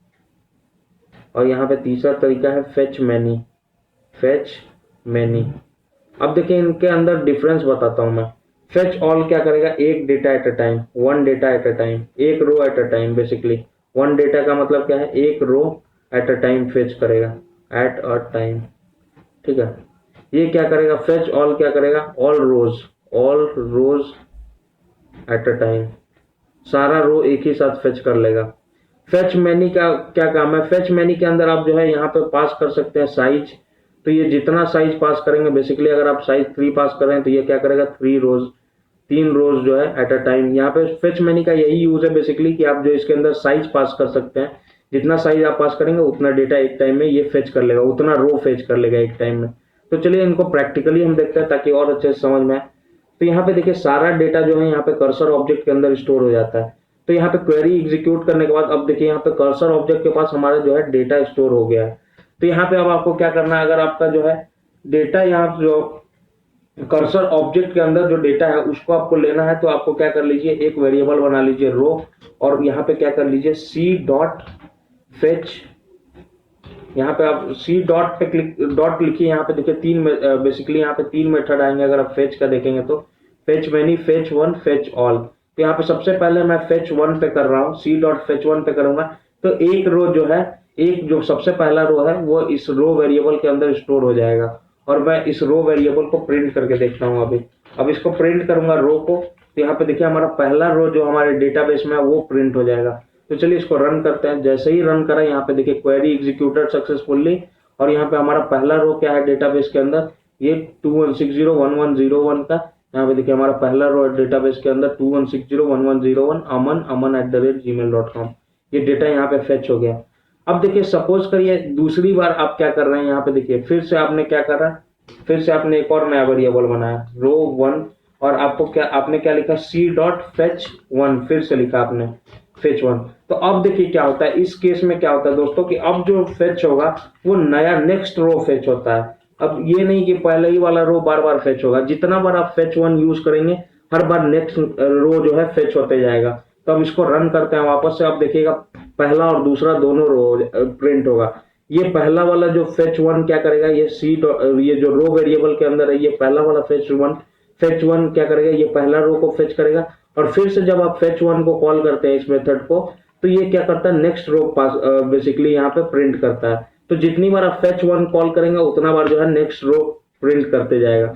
और यहाँ पे तीसरा तरीका है फेच मैनी, फेच मैनी। अब देखिए इनके अंदर डिफरेंस बताता हूं मैं। फेच ऑल क्या करेगा, एक data at a time, 1 data at a time, एक row at a time. Basically 1 data का मतलब क्या है, एक row at a time fetch करेगा, एट अ टाइम, ठीक है। ये क्या करेगा, फेच ऑल क्या करेगा, all rows at a time, सारा रो एक ही साथ फेच कर लेगा। फेच मैनी का क्या काम है, फेच मैनी के अंदर आप जो है यहाँ पे पास कर सकते हैं साइज। तो ये जितना साइज पास करेंगे, बेसिकली अगर आप साइज 3 पास करें तो ये क्या करेगा, 3 रोज जो है एट अ टाइम। यहाँ पे फेच मैनी का यही यूज है बेसिकली कि आप जो इसके अंदर साइज पास कर सकते हैं। जितना साइज आप पास करेंगे उतना डेटा एक टाइम में ये फेच कर लेगा, उतना रो फेच कर लेगा एक टाइम में। तो चलिए इनको प्रैक्टिकली हम देखते हैं ताकि और अच्छे से समझ में आए। तो यहाँ पे देखिए सारा डेटा जो है यहाँ पे कर्सर ऑब्जेक्ट के अंदर स्टोर हो जाता है। तो यहाँ पे क्वेरी एग्जीक्यूट करने के बाद अब देखिए यहाँ पे कर्सर ऑब्जेक्ट के पास हमारा जो है डेटा स्टोर हो गया है। तो यहाँ पे अब आपको क्या करना है, अगर आपका जो है डेटा यहाँ जो कर्सर ऑब्जेक्ट के अंदर जो डेटा है उसको आपको लेना है, तो आपको क्या कर लीजिए, एक वेरिएबल बना लीजिए रो, और यहाँ पे क्या कर लीजिए सी डॉट फेच। यहाँ पे आप सी डॉट पे डॉट लिखिए। यहाँ पे देखिए बेसिकली यहाँ पे 3 मेथड आएंगे अगर आप फेच का देखेंगे तो, fetch many, fetch 1, fetch all. तो यहाँ पे सबसे पहले मैं फेच 1 पे कर रहा हूँ, सी डॉट फेच 1 पे करूंगा। तो एक रो जो है, एक जो सबसे पहला रो है वो इस रो वेरिएबल के अंदर स्टोर हो जाएगा, और मैं इस रो वेरिएबल को प्रिंट करके देखता हूँ अभी। अब इसको प्रिंट करूंगा रो को, तो यहाँ पे देखिए हमारा पहला रो जो हमारे डेटाबेस में है वो प्रिंट हो जाएगा। तो चलिए इसको रन करते हैं। जैसे ही रन करा यहाँ पे देखिए क्वेरी एग्जीक्यूटेड सक्सेसफुली, और यहाँ पे हमारा पहला रो क्या है डेटाबेस के अंदर, ये 21601101 का। यहाँ पे देखिए हमारा पहला रो डेटाबेस के अंदर 21601101 aman@gmail.com, ये डेटा यहाँ पे फेच हो गया। अब देखिए सपोज करिए दूसरी बार आप क्या कर रहे हैं, यहाँ पे देखिए फिर से आपने क्या करा, फिर से आपने एक और नया वेरिएबल बनाया रो 1, और आपको क्या, आपने क्या लिखा, सी डॉट फेच 1, फिर से लिखा आपने फेच 1। तो अब देखिए क्या होता है, इस केस में क्या होता है दोस्तों कि अब जो फेच होगा वो नया नेक्स्ट रो फेच होता है। अब ये नहीं कि पहले ही वाला रो बार बार फेच होगा, जितना बार आप फेच 1 यूज करेंगे हर बार नेक्स्ट रो जो है फेच होते जाएगा। तो अब इसको रन करते हैं वापस से, आप देखिएगा पहला और दूसरा दोनों रो प्रिंट होगा। ये पहला वाला जो फेच 1 क्या करेगा, ये जो रो वेरिएबल के अंदर है, ये पहला वाला फेच 1 क्या करेगा, ये पहला रो को फेच करेगा। और फिर से जब आप फेच 1 को कॉल करते हैं इस मेथड को, तो ये क्या करता है, नेक्स्ट रो पास बेसिकली यहाँ पे प्रिंट करता है। तो जितनी बार आप फेच 1 कॉल करेंगे उतना बार जो है नेक्स्ट रो प्रिंट करते जाएगा।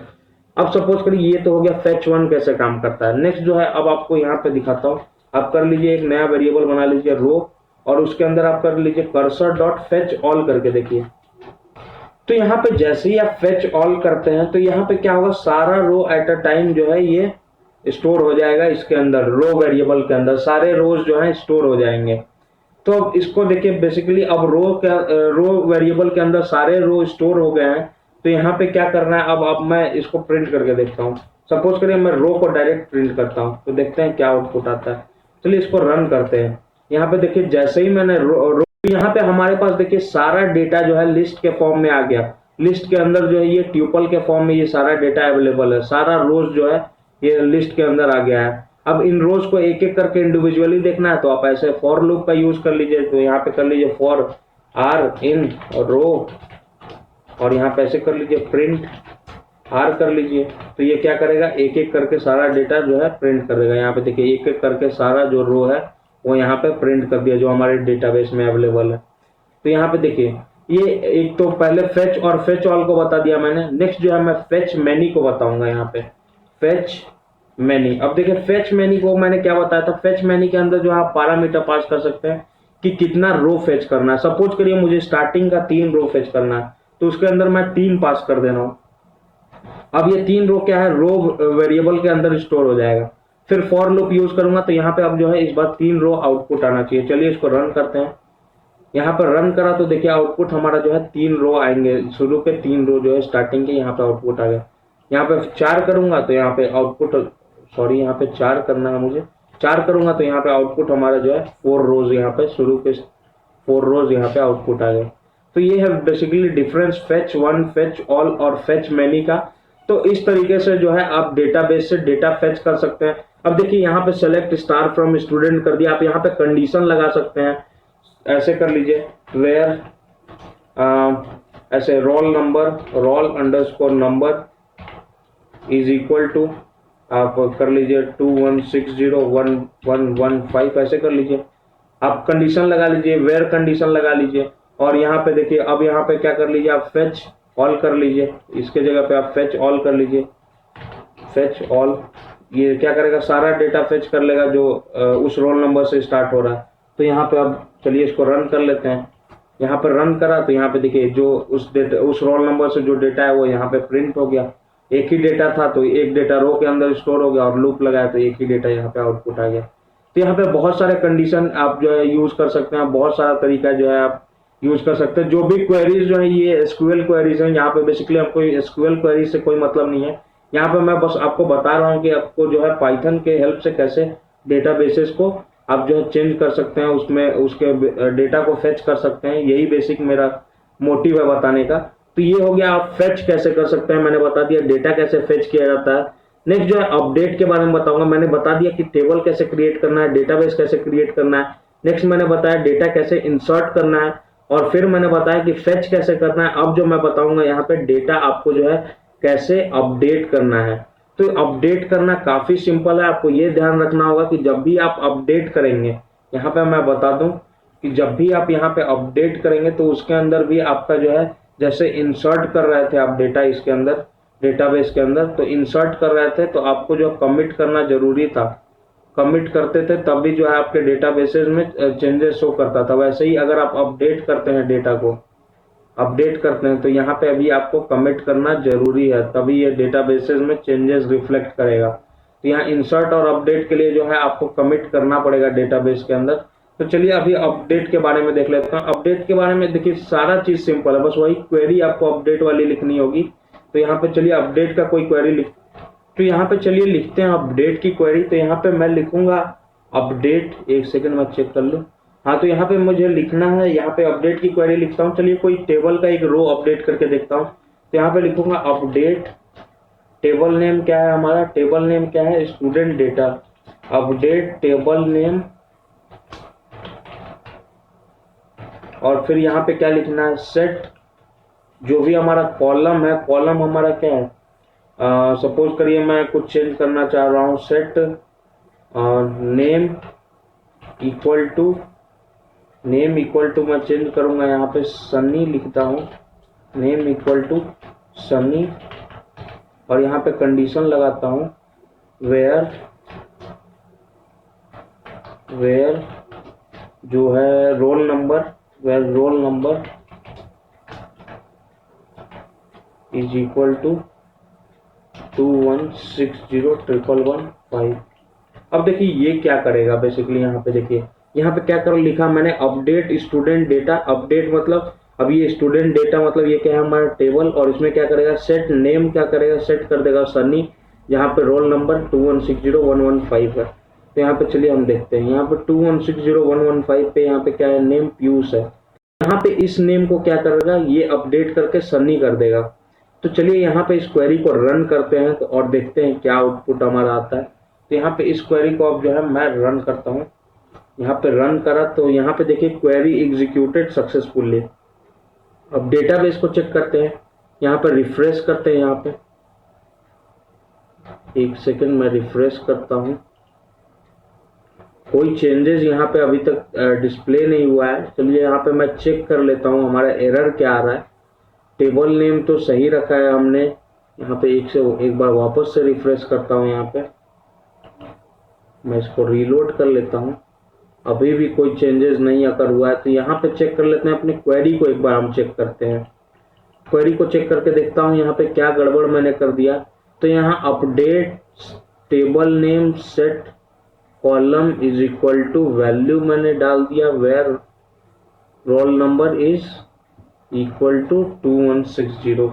अब सपोज करिए ये तो हो गया फेच 1 कैसे काम करता है। नेक्स्ट जो है अब आपको यहाँ पे दिखाता हूँ। आप कर लीजिए एक नया वेरिएबल बना लीजिए रो, और उसके अंदर आप कर लीजिए कर्सर डॉट फेच ऑल करके देखिए। तो यहाँ पे जैसे ही आप फेच ऑल करते हैं तो यहाँ पे क्या होगा, सारा रो एट अ टाइम जो है ये स्टोर हो जाएगा इसके अंदर, रो वेरिएबल के अंदर सारे रोज जो है स्टोर हो जाएंगे। तो अब इसको देखिए, बेसिकली अब रो वेरिएबल के अंदर सारे रो स्टोर हो गए हैं। तो यहाँ पे क्या करना है, अब मैं इसको प्रिंट करके देखता हूँ। सपोज करिए मैं रो को डायरेक्ट प्रिंट करता हूँ, तो देखते हैं क्या आउटपुट आता है। चलिए इसको रन करते हैं। यहाँ पे देखिए जैसे ही मैंने रो यहाँ पे हमारे पास देखिए सारा डेटा जो है लिस्ट के फॉर्म में आ गया। लिस्ट के अंदर जो है ये ट्यूपल के फॉर्म में ये सारा डेटा अवेलेबल है, सारा रोज जो है ये लिस्ट के अंदर आ गया है। अब इन रोज को एक एक करके इंडिविजुअली देखना है तो आप ऐसे फॉर लूप का यूज कर लीजिए। तो यहाँ पे कर लीजिए फॉर आर इन रो, और यहाँ पे ऐसे कर लीजिए प्रिंट आर कर लीजिए। तो ये क्या करेगा, एक एक करके सारा डेटा जो है प्रिंट करेगा। यहाँ पे देखिए एक एक करके सारा जो रो है वो यहाँ पे प्रिंट कर दिया जो हमारे डेटाबेस में अवेलेबल है। तो यहाँ पे देखिए ये एक तो पहले फेच और फेच ऑल को बता दिया मैंने। नेक्स्ट जो है मैं फेच मैनी को बताऊंगा। यहाँ पे फेच मैनी, अब देखिए फेच मैनी को मैंने क्या बताया था, फेच मैनी के अंदर जो आप पैरामीटर पास कर सकते हैं कि कितना रो फेच करना है। सपोज करिए मुझे स्टार्टिंग का 3 रो फेच करना है, तो उसके अंदर मैं 3 पास कर दे रहा हूँ। अब ये 3 रो क्या है, रो वेरिएबल के अंदर स्टोर हो जाएगा। फिर फॉर लूप यूज करूंगा तो यहाँ पे अब जो है इस बार 3 रो आउटपुट आना चाहिए। चलिए इसको रन करते हैं। यहाँ पर रन करा तो देखिए आउटपुट हमारा जो है 3 रो आएंगे, शुरू के 3 रो जो है स्टार्टिंग के, यहाँ पे आउटपुट आ गया। यहाँ पे 4 करूंगा तो यहाँ पे आउटपुट, सॉरी यहाँ पे 4 करना है मुझे, 4 करूंगा तो यहाँ पे आउटपुट हमारा जो है 4 रोज, यहाँ पे शुरू के 4 रोज यहाँ पे आउटपुट आ गए। तो ये है basically difference fetch one, fetch all और फेच मैनी का। तो इस तरीके से जो है आप डेटाबेस से डेटा फेच कर सकते हैं। अब देखिए यहाँ पे सेलेक्ट स्टार फ्रॉम स्टूडेंट कर दिया, आप यहाँ पे कंडीशन लगा सकते हैं। ऐसे कर लीजिए वेयर ऐसे roll number, roll underscore number is equal to, आप कर लीजिए 21601115, ऐसे कर लीजिए। आप कंडीशन लगा लीजिए, वेयर कंडीशन लगा लीजिए। और यहाँ पे देखिए अब यहाँ पे क्या कर लीजिए, आप फेच ऑल कर लीजिए, इसके जगह पे आप फेच ऑल कर लीजिए। फेच ऑल ये क्या करेगा, सारा डेटा फेच कर लेगा जो उस रोल नंबर से स्टार्ट हो रहा है। तो यहाँ पे अब चलिए इसको रन कर लेते हैं। यहाँ पे रन करा तो यहाँ पे देखिए जो उस रोल नंबर से जो डेटा है वो यहाँ पे प्रिंट हो गया। एक ही डेटा था तो एक डेटा रो के अंदर स्टोर हो गया, और लूप लगाया तो एक ही डेटा यहाँ पे आउटपुट आ गया। तो यहाँ पे बहुत सारे कंडीशन आप जो है यूज कर सकते हैं, बहुत सारा तरीका जो है आप यूज कर सकते हैं। जो भी क्वेरीज जो है ये एसक्यूएल क्वेरीज हैं, यहाँ पे बेसिकली हमको एसक्यूएल क्वेरी से कोई मतलब नहीं है। यहाँ पे मैं बस आपको बता रहा हूँ कि आपको जो है पाइथन के हेल्प से कैसे डेटाबेसेस को आप जो है चेंज कर सकते हैं, उसमें उसके डेटा को फेच कर सकते हैं। यही बेसिक मेरा मोटिव है बताने का। तो ये हो गया आप फेच कैसे कर सकते हैं, मैंने बता दिया डेटा कैसे फेच किया जाता है। नेक्स्ट जो है अपडेट के बारे में बताऊंगा। मैंने बता दिया कि टेबल कैसे क्रिएट करना है, डेटाबेस कैसे क्रिएट करना है। नेक्स्ट मैंने बताया डेटा कैसे इंसर्ट करना है, और फिर मैंने बताया कि फेच कैसे करना है। अब जो मैं बताऊंगा यहाँ पे डेटा आपको जो है कैसे अपडेट करना है। तो अपडेट करना काफी सिंपल है। आपको ये ध्यान रखना होगा कि जब भी आप अपडेट करेंगे, यहाँ पे मैं बता दूं कि जब भी आप यहाँ पे अपडेट करेंगे तो उसके अंदर भी आपका जो है, जैसे इंसर्ट कर रहे थे आप डेटा इसके अंदर डेटाबेस के अंदर, तो इंसर्ट कर रहे थे तो आपको जो कमिट करना जरूरी था। कमिट करते थे तब भी जो है आपके डेटाबेसेस में चेंजेस शो करता था। वैसे ही अगर आप अपडेट करते हैं, डेटा को अपडेट करते हैं, तो यहाँ पे अभी आपको कमिट करना जरूरी है, तभी ये डेटाबेसेस में चेंजेस रिफ्लेक्ट करेगा। तो यहाँ इंसर्ट और अपडेट के लिए जो है आपको कमिट करना पड़ेगा डेटाबेस के अंदर। तो चलिए अभी अपडेट के बारे में देख लेते हैं। अपडेट के बारे में देखिए सारा चीज सिंपल है, बस वही क्वेरी आपको अपडेट वाली लिखनी होगी। तो यहाँ पे चलिए अपडेट का कोई क्वेरी लिख, तो यहाँ पे चलिए लिखते हैं अपडेट की क्वेरी। तो यहाँ पे मैं लिखूंगा अपडेट, एक सेकंड मैं चेक कर लूँ। हाँ, तो यहाँ पे मुझे लिखना है, यहाँ पे अपडेट की क्वेरी लिखता हूँ। चलिए कोई टेबल का एक रो अपडेट करके देखता हूँ। तो यहाँ पे लिखूंगा अपडेट, टेबल नेम क्या है हमारा, टेबल नेम क्या है, student data. Update table name, और फिर यहाँ पे क्या लिखना है, सेट जो भी हमारा कॉलम है, कॉलम हमारा क्या है, सपोज करिए मैं कुछ चेंज करना चाह रहा हूँ, set name equal to, name equal to मैं चेंज करूंगा, यहाँ पे सनी लिखता हूँ, नेम इक्वल टू सनी, और यहाँ पे कंडीशन लगाता हूँ वेयर जो है roll number, where roll number is equal to 21601115। अब देखिए ये क्या करेगा बेसिकली, यहाँ पे देखिए यहाँ पे क्या कर लिखा मैंने, अपडेट स्टूडेंट डेटा। अपडेट मतलब अब ये स्टूडेंट डेटा मतलब ये क्या है हमारा टेबल, और इसमें क्या करेगा सेट नेम, क्या करेगा सेट कर देगा सनी। यहाँ पे रोल नंबर 21601115 है। तो यहाँ पे चलिए हम देखते हैं, यहाँ पे 21601115 पे यहाँ पे क्या है, नेम पीयूष है। यहाँ पे इस नेम को क्या करेगा, ये अपडेट करके सन्नी कर देगा। तो चलिए यहाँ पे इस क्वेरी को रन करते हैं तो और देखते हैं क्या आउटपुट हमारा आता है। तो यहाँ पे इस क्वेरी को अब जो है मैं रन करता हूँ। यहाँ पे रन करा तो यहाँ पे देखिए क्वेरी एग्जीक्यूटेड सक्सेसफुली। अब डेटाबेस को चेक करते हैं, यहाँ पे रिफ्रेश करते हैं। यहाँ पे एक सेकंड मैं रिफ्रेश करता हूँ। कोई चेंजेस यहाँ पे अभी तक डिस्प्ले नहीं हुआ है। चलिए यहाँ पे मैं चेक कर लेता हूँ हमारा एरर क्या आ रहा है। टेबल नेम तो सही रखा है हमने। यहाँ पे एक बार वापस से रिफ्रेश करता हूँ। यहाँ पे मैं इसको रीलोड कर लेता हूँ, अभी भी कोई चेंजेस नहीं अगर हुआ है। तो यहाँ पे चेक कर लेते हैं अपनी क्वेरी को, एक बार हम चेक करते हैं। क्वेरी को चेक करके देखता हूँ यहाँ पे क्या गड़बड़ मैंने कर दिया। तो यहाँ update table name set column is equal to value मैंने डाल दिया, where roll number is equal to 2160।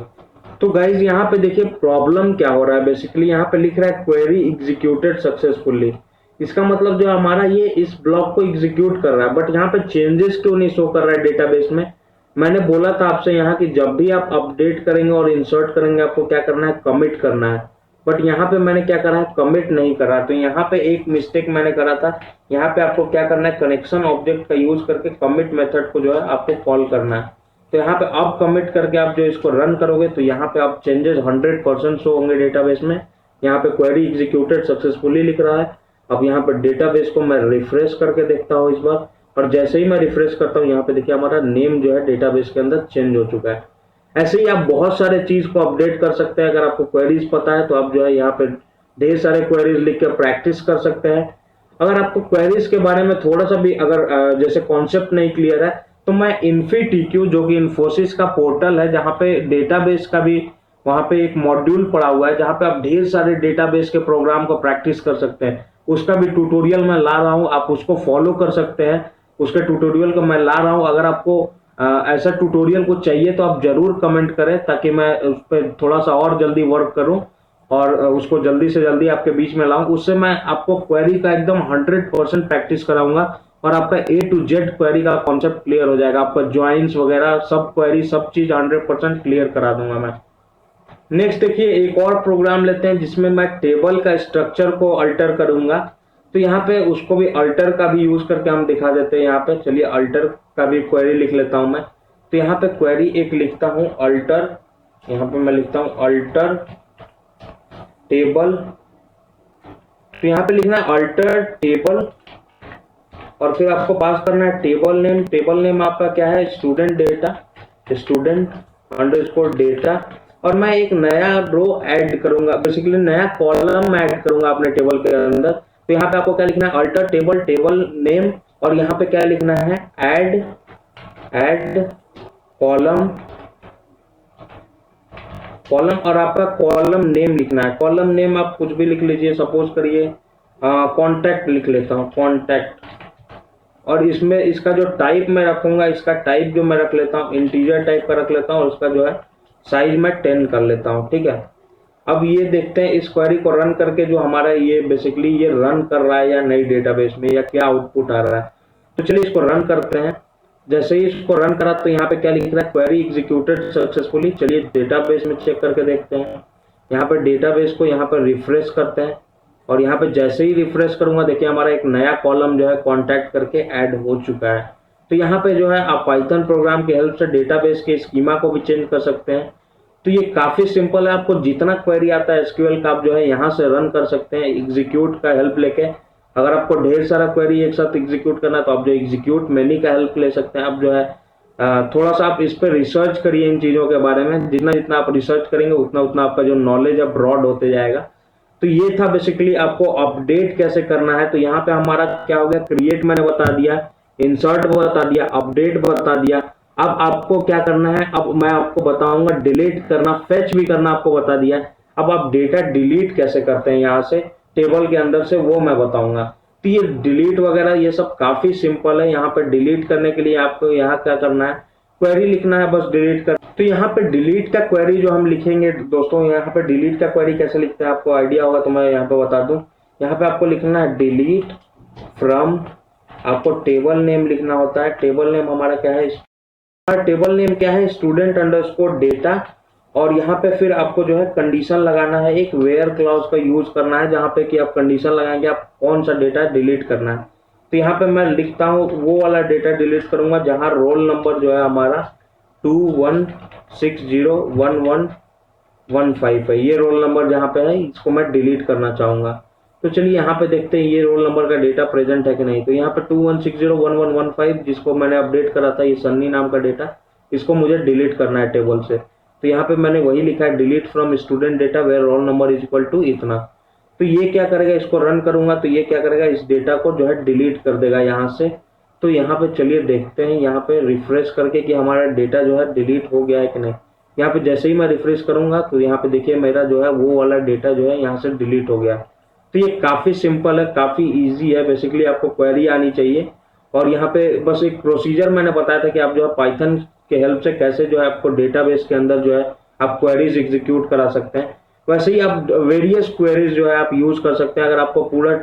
तो गाइज यहाँ पे देखिए प्रॉब्लम क्या हो रहा है। बेसिकली यहाँ पे लिख रहा है क्वेरी एग्जीक्यूटेड सक्सेसफुली। इसका मतलब जो हमारा ये इस ब्लॉक को एग्जीक्यूट कर रहा है, बट यहाँ पे चेंजेस क्यों नहीं शो कर रहा है डेटाबेस में। मैंने बोला था आपसे यहाँ कि जब भी आप अपडेट करेंगे और इंसर्ट करेंगे आपको क्या करना है, कमिट करना है। बट यहाँ पे मैंने क्या करा है, कमिट नहीं करा। तो यहाँ पे एक मिस्टेक मैंने करा था। यहाँ पे आपको क्या करना है, कनेक्शन ऑब्जेक्ट का यूज करके कमिट मेथड को जो है आपको कॉल करना है। तो यहाँ पे अब कमिट करके आप जो इसको रन करोगे तो यहाँ पे आप चेंजेस 100% शो होंगे डेटाबेस में। यहाँ पे क्वेरी एग्जीक्यूटेड सक्सेसफुली लिख रहा है। अब यहाँ पे डेटाबेस को मैं रिफ्रेश करके देखता हूँ इस बार, और जैसे ही मैं रिफ्रेश करता हूँ यहाँ पे देखिए हमारा नेम जो है डेटाबेस के अंदर चेंज हो चुका है। ऐसे ही आप बहुत सारे चीज को अपडेट कर सकते हैं। अगर आपको क्वेरीज पता है तो आप जो है यहाँ पे ढेर सारे क्वेरीज लिख के प्रैक्टिस कर सकते हैं। अगर आपको क्वेरीज के बारे में थोड़ा सा भी अगर जैसे कॉन्सेप्ट नहीं क्लियर है तो मैं इन्फीटीक्यू जो कि इन्फोसिस का पोर्टल है जहाँ पे डेटाबेस का भी वहाँ पे एक मॉड्यूल पड़ा हुआ है जहाँ पे आप ढेर सारे डेटाबेस के प्रोग्राम को प्रैक्टिस कर सकते हैं। उसका भी ट्यूटोरियल मैं ला रहा हूँ, आप उसको फॉलो कर सकते हैं। उसके ट्यूटोरियल को मैं ला रहा हूँ। अगर आपको ऐसा ट्यूटोरियल को चाहिए तो आप जरूर कमेंट करें ताकि मैं उस पर थोड़ा सा और जल्दी वर्क करूं और उसको जल्दी से जल्दी आपके बीच में लाऊं। उससे मैं आपको क्वेरी का एकदम 100% प्रैक्टिस कराऊंगा और आपका A to Z क्वेरी का कॉन्सेप्ट क्लियर हो जाएगा। आपका ज्वाइंस वगैरह सब क्वेरी सब चीज 100% क्लियर करा दूंगा मैं। नेक्स्ट देखिए एक और प्रोग्राम लेते हैं जिसमें मैं टेबल का स्ट्रक्चर को अल्टर करूंगा। तो यहाँ पे उसको भी अल्टर का भी यूज करके हम दिखा देते हैं। यहाँ पे चलिए अल्टर का भी क्वेरी लिख लेता हूं मैं। तो यहाँ पे क्वेरी एक लिखता हूं अल्टर, यहाँ पे मैं लिखता हूं अल्टर टेबल। तो यहाँ पे लिखना है अल्टर टेबल और फिर आपको पास करना है टेबल नेम। टेबल नेम आपका क्या है, student data, student underscore data. और मैं एक नया रो ऐड करूंगा, बेसिकली नया कॉलम ऐड करूंगा अपने टेबल के अंदर। तो यहाँ पे आपको क्या लिखना है, अल्टर टेबल टेबल नेम, और यहाँ पे क्या लिखना है, ऐड कॉलम और आपका कॉलम नेम लिखना है। कॉलम नेम आप कुछ भी लिख लीजिए, सपोज करिए कॉन्टैक्ट लिख लेता हूँ, कॉन्टैक्ट। और इसमें इसका जो टाइप मैं रखूंगा, इसका टाइप जो मैं रख लेता हूँ इंटीजर टाइप का रख लेता हूँ और उसका जो है साइज मैं 10 कर लेता हूँ। ठीक है, अब ये देखते हैं इस क्वेरी को रन करके जो हमारा ये बेसिकली ये रन कर रहा है या नई डेटाबेस में, या क्या आउटपुट आ रहा है। तो चलिए इसको रन करते हैं। जैसे ही इसको रन करा तो यहाँ पे क्या लिख रहा है, क्वेरी एग्जीक्यूटेड सक्सेसफुली। चलिए डेटाबेस में चेक करके देखते हैं। यहाँ पे डेटाबेस को यहाँ पर रिफ्रेश करते हैं और यहाँ पे जैसे ही रिफ्रेश करूंगा देखिए हमारा एक नया कॉलम जो है कॉन्टैक्ट करके ऐड हो चुका है। तो यहाँ पे जो है आप पाइथन प्रोग्राम की हेल्प से डेटाबेस के स्कीमा को भी चेंज कर सकते हैं। तो ये काफी सिंपल है। आपको जितना क्वेरी आता है एसक्यूएल का आप जो है यहाँ से रन कर सकते हैं एग्जीक्यूट का हेल्प लेके। अगर आपको ढेर सारा क्वेरी एक साथ एग्जीक्यूट करना है तो आप जो एग्जीक्यूट मेन्यू का हेल्प ले सकते हैं। आप जो है थोड़ा सा आप इस पर रिसर्च करिए इन चीजों के बारे में। जितना जितना आप रिसर्च करेंगे उतना उतना आपका जो नॉलेज है ब्रॉड होते जाएगा। तो ये था बेसिकली आपको अपडेट कैसे करना है। तो यहाँ पे हमारा क्या हो गया, क्रिएट मैंने बता दिया, इंसर्ट बता दिया, अपडेट बता दिया। अब आपको क्या करना है, अब मैं आपको बताऊंगा डिलीट करना, फेच भी करना आपको बता दिया है। अब आप डेटा डिलीट कैसे करते हैं यहाँ से टेबल के अंदर से, वो मैं बताऊंगा। तो ये डिलीट वगैरह ये सब काफी सिंपल है। यहाँ पे डिलीट करने के लिए आपको यहाँ क्या करना है, क्वेरी लिखना है, बस डिलीट कर। तो यहाँ पे डिलीट का क्वेरी जो हम लिखेंगे दोस्तों, यहाँ पे डिलीट का क्वेरी कैसे लिखते हैं आपको आइडिया होगा तो मैं यहाँ पे बता दूं। यहाँ पे आपको लिखना है डिलीट फ्रॉम, आपको टेबल नेम लिखना होता है। टेबल नेम हमारा क्या है, टेबल नेम क्या है, स्टूडेंट अंडरस्कोर डेटा। और यहाँ पे फिर आपको जो है कंडीशन लगाना है, एक वेयर क्लॉज का यूज करना है, जहाँ पे कि आप कंडीशन लगाएंगे आप कौन सा डेटा डिलीट करना है। तो यहाँ पे मैं लिखता हूँ वो वाला डेटा डिलीट करूंगा जहाँ रोल नंबर जो है हमारा 21601115 है, ये रोल नंबर जहाँ पे है इसको मैं डिलीट करना चाहूंगा। तो चलिए यहाँ पे देखते हैं ये रोल नंबर का डेटा प्रेजेंट है कि नहीं। तो यहाँ पे 21601115 जिसको मैंने अपडेट करा था, ये सन्नी नाम का डेटा, इसको मुझे डिलीट करना है टेबल से। तो यहाँ पे मैंने वही लिखा है delete from student data where roll number is equal to इतना। तो ये क्या करेगा, इसको रन करूंगा तो ये क्या करेगा, इस डेटा को जो है डिलीट कर देगा यहाँ से। तो यहाँ पे चलिए देखते हैं यहाँ पे रिफ्रेश करके कि हमारा डेटा जो है डिलीट हो गया है कि नहीं। यहाँ पे जैसे ही मैं रिफ्रेश करूंगा तो यहाँ पे देखिए मेरा जो है वो वाला डेटा जो है यहाँ से डिलीट हो गया। तो ये काफी सिंपल है, काफी इजी है। बेसिकली आपको क्वेरी आनी चाहिए और यहाँ पे बस एक प्रोसीजर मैंने बताया था कि आप जो है पाइथन के हेल्प से कैसे जो है आपको डेटाबेस के अंदर जो है आप क्वेरीज एग्जीक्यूट करा सकते हैं। वैसे ही आप वेरियस क्वेरीज जो है आप यूज कर सकते हैं। अगर आपको पूरा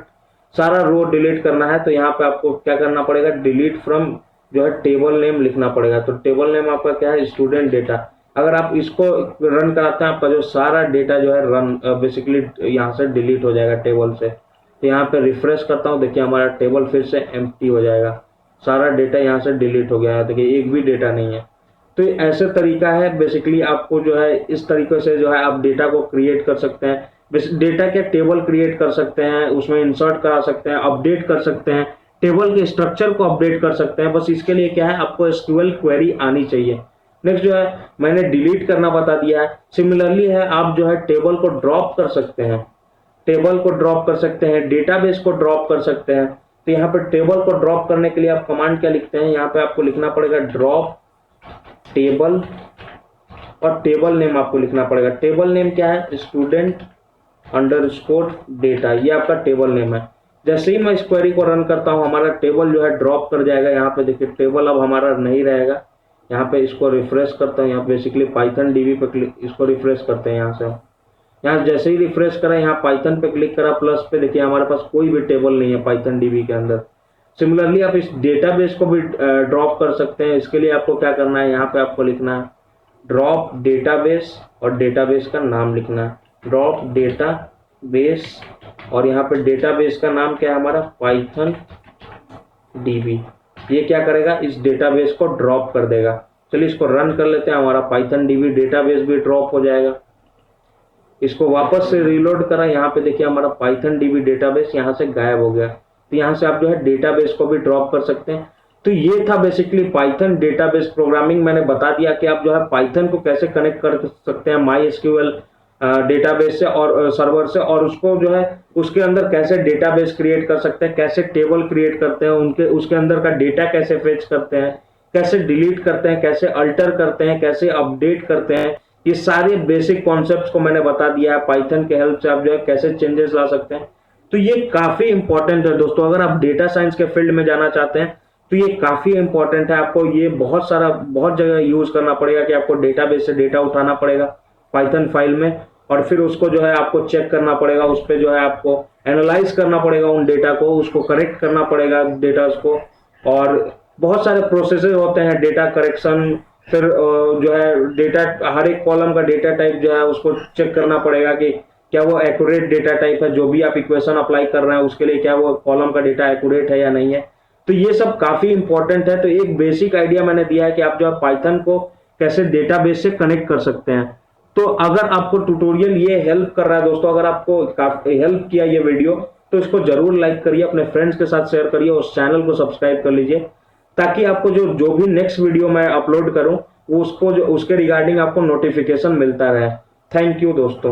सारा रो डिलीट करना है तो यहाँ पे आपको क्या करना पड़ेगा, डिलीट फ्रॉम जो है टेबल नेम लिखना पड़ेगा। तो टेबल नेम आपका क्या है, स्टूडेंट डेटा। अगर आप इसको रन कराते हैं आपका जो सारा डेटा जो है रन बेसिकली यहाँ से डिलीट हो जाएगा टेबल से। तो यहाँ पे रिफ्रेश करता हूँ, देखिए हमारा टेबल फिर से एम्प्टी हो जाएगा, सारा डेटा यहाँ से डिलीट हो गया है, देखिए एक भी डेटा नहीं है। तो ऐसे तरीका है बेसिकली, आपको जो है इस तरीके से जो है आप डेटा को क्रिएट कर सकते हैं। डेटा के टेबल क्रिएट कर सकते हैं, उसमें इंसर्ट करा सकते हैं, अपडेट कर सकते हैं, टेबल के स्ट्रक्चर को अपडेट कर सकते हैं। बस इसके लिए क्या है, आपको एसक्यूएल क्वेरी आनी चाहिए। नेक्स्ट जो है मैंने डिलीट करना बता दिया है। सिमिलरली है आप जो है टेबल को ड्रॉप कर सकते हैं, टेबल को ड्रॉप कर सकते हैं, डेटाबेस को ड्रॉप कर सकते हैं। तो यहाँ पे टेबल को ड्रॉप करने के लिए आप कमांड क्या लिखते हैं, यहाँ पे आपको लिखना पड़ेगा ड्रॉप टेबल और टेबल नेम आपको लिखना पड़ेगा। टेबल नेम क्या है, स्टूडेंट अंडरस्कोर डेटा, ये आपका टेबल नेम है। जैसे ही मैं इस क्वेरी को रन करता हूँ हमारा टेबल जो है ड्रॉप कर जाएगा। यहाँ पे देखिए टेबल अब हमारा नहीं रहेगा। यहाँ पे इसको रिफ्रेश करता हूँ, यहाँ बेसिकली पाइथन डीबी पे इसको रिफ्रेश करते हैं। यहाँ से यहाँ जैसे ही रिफ्रेश करा, यहाँ पाइथन पे क्लिक करा प्लस पे, देखिए हमारे पास कोई भी टेबल नहीं है पाइथन डीबी के अंदर। सिमिलरली आप इस डेटाबेस को भी ड्रॉप कर सकते हैं। इसके लिए आपको क्या करना है, यहाँ पे आपको लिखना है ड्रॉप डेटाबेस और डेटाबेस का नाम लिखना है, ड्रॉप डेटाबेस। और यहाँ पे डेटाबेस का नाम क्या है हमारा, पाइथन डीबी। ये क्या करेगा, इस डेटाबेस को ड्रॉप कर देगा। चलिए इसको रन कर लेते हैं, हमारा पाइथन डीबी डेटाबेस भी ड्रॉप हो जाएगा। इसको वापस से रीलोड करा, यहाँ पे देखिए हमारा पाइथन डीबी डेटाबेस यहाँ से गायब हो गया। तो यहाँ से आप जो है डेटाबेस को भी ड्रॉप कर सकते हैं। तो ये था बेसिकली पाइथन डेटाबेस प्रोग्रामिंग। मैंने बता दिया कि आप जो है पाइथन को कैसे कनेक्ट कर सकते हैं MySQL डेटाबेस से और सर्वर से, और उसको जो है उसके अंदर कैसे डेटाबेस क्रिएट कर सकते हैं, कैसे टेबल क्रिएट करते हैं, उनके उसके अंदर का डेटा कैसे फेच करते हैं, कैसे डिलीट करते हैं, कैसे अल्टर करते हैं, कैसे अपडेट करते हैं। ये सारे बेसिक कॉन्सेप्ट्स को मैंने बता दिया है। पाइथन के हेल्प से आप जो है कैसे चेंजेस ला सकते हैं। तो ये काफी इंपॉर्टेंट है दोस्तों। अगर आप डेटा साइंस के फील्ड में जाना चाहते हैं तो ये काफी इंपॉर्टेंट है। आपको ये बहुत जगह यूज करना पड़ेगा कि आपको डेटाबेस से डेटा उठाना पड़ेगा पाइथन फाइल में, और फिर उसको जो है आपको चेक करना पड़ेगा, उस पर जो है आपको एनालाइज करना पड़ेगा उन डेटा को, उसको करेक्ट करना पड़ेगा डेटा को। और बहुत सारे प्रोसेसेस होते हैं, डेटा करेक्शन, फिर जो है डेटा हर एक कॉलम का डेटा टाइप जो है उसको चेक करना पड़ेगा कि क्या वो एक्यूरेट डेटा टाइप है, जो भी आप इक्वेशन अप्लाई कर रहे हैं उसके लिए क्या वो कॉलम का डेटा एक्यूरेट है या नहीं है। तो ये सब काफी इंपॉर्टेंट है। तो एक बेसिक आइडिया मैंने दिया है कि आप जो है पाइथन को कैसे डेटाबेस से कनेक्ट कर सकते हैं। तो अगर आपको ट्यूटोरियल ये हेल्प कर रहा है दोस्तों, अगर आपको हेल्प किया ये वीडियो, तो इसको जरूर लाइक करिए, अपने फ्रेंड्स के साथ शेयर करिए, उस चैनल को सब्सक्राइब कर लीजिए, ताकि आपको जो भी नेक्स्ट वीडियो मैं अपलोड करूं वो उसके रिगार्डिंग आपको नोटिफिकेशन मिलता रहे। थैंक यू दोस्तों।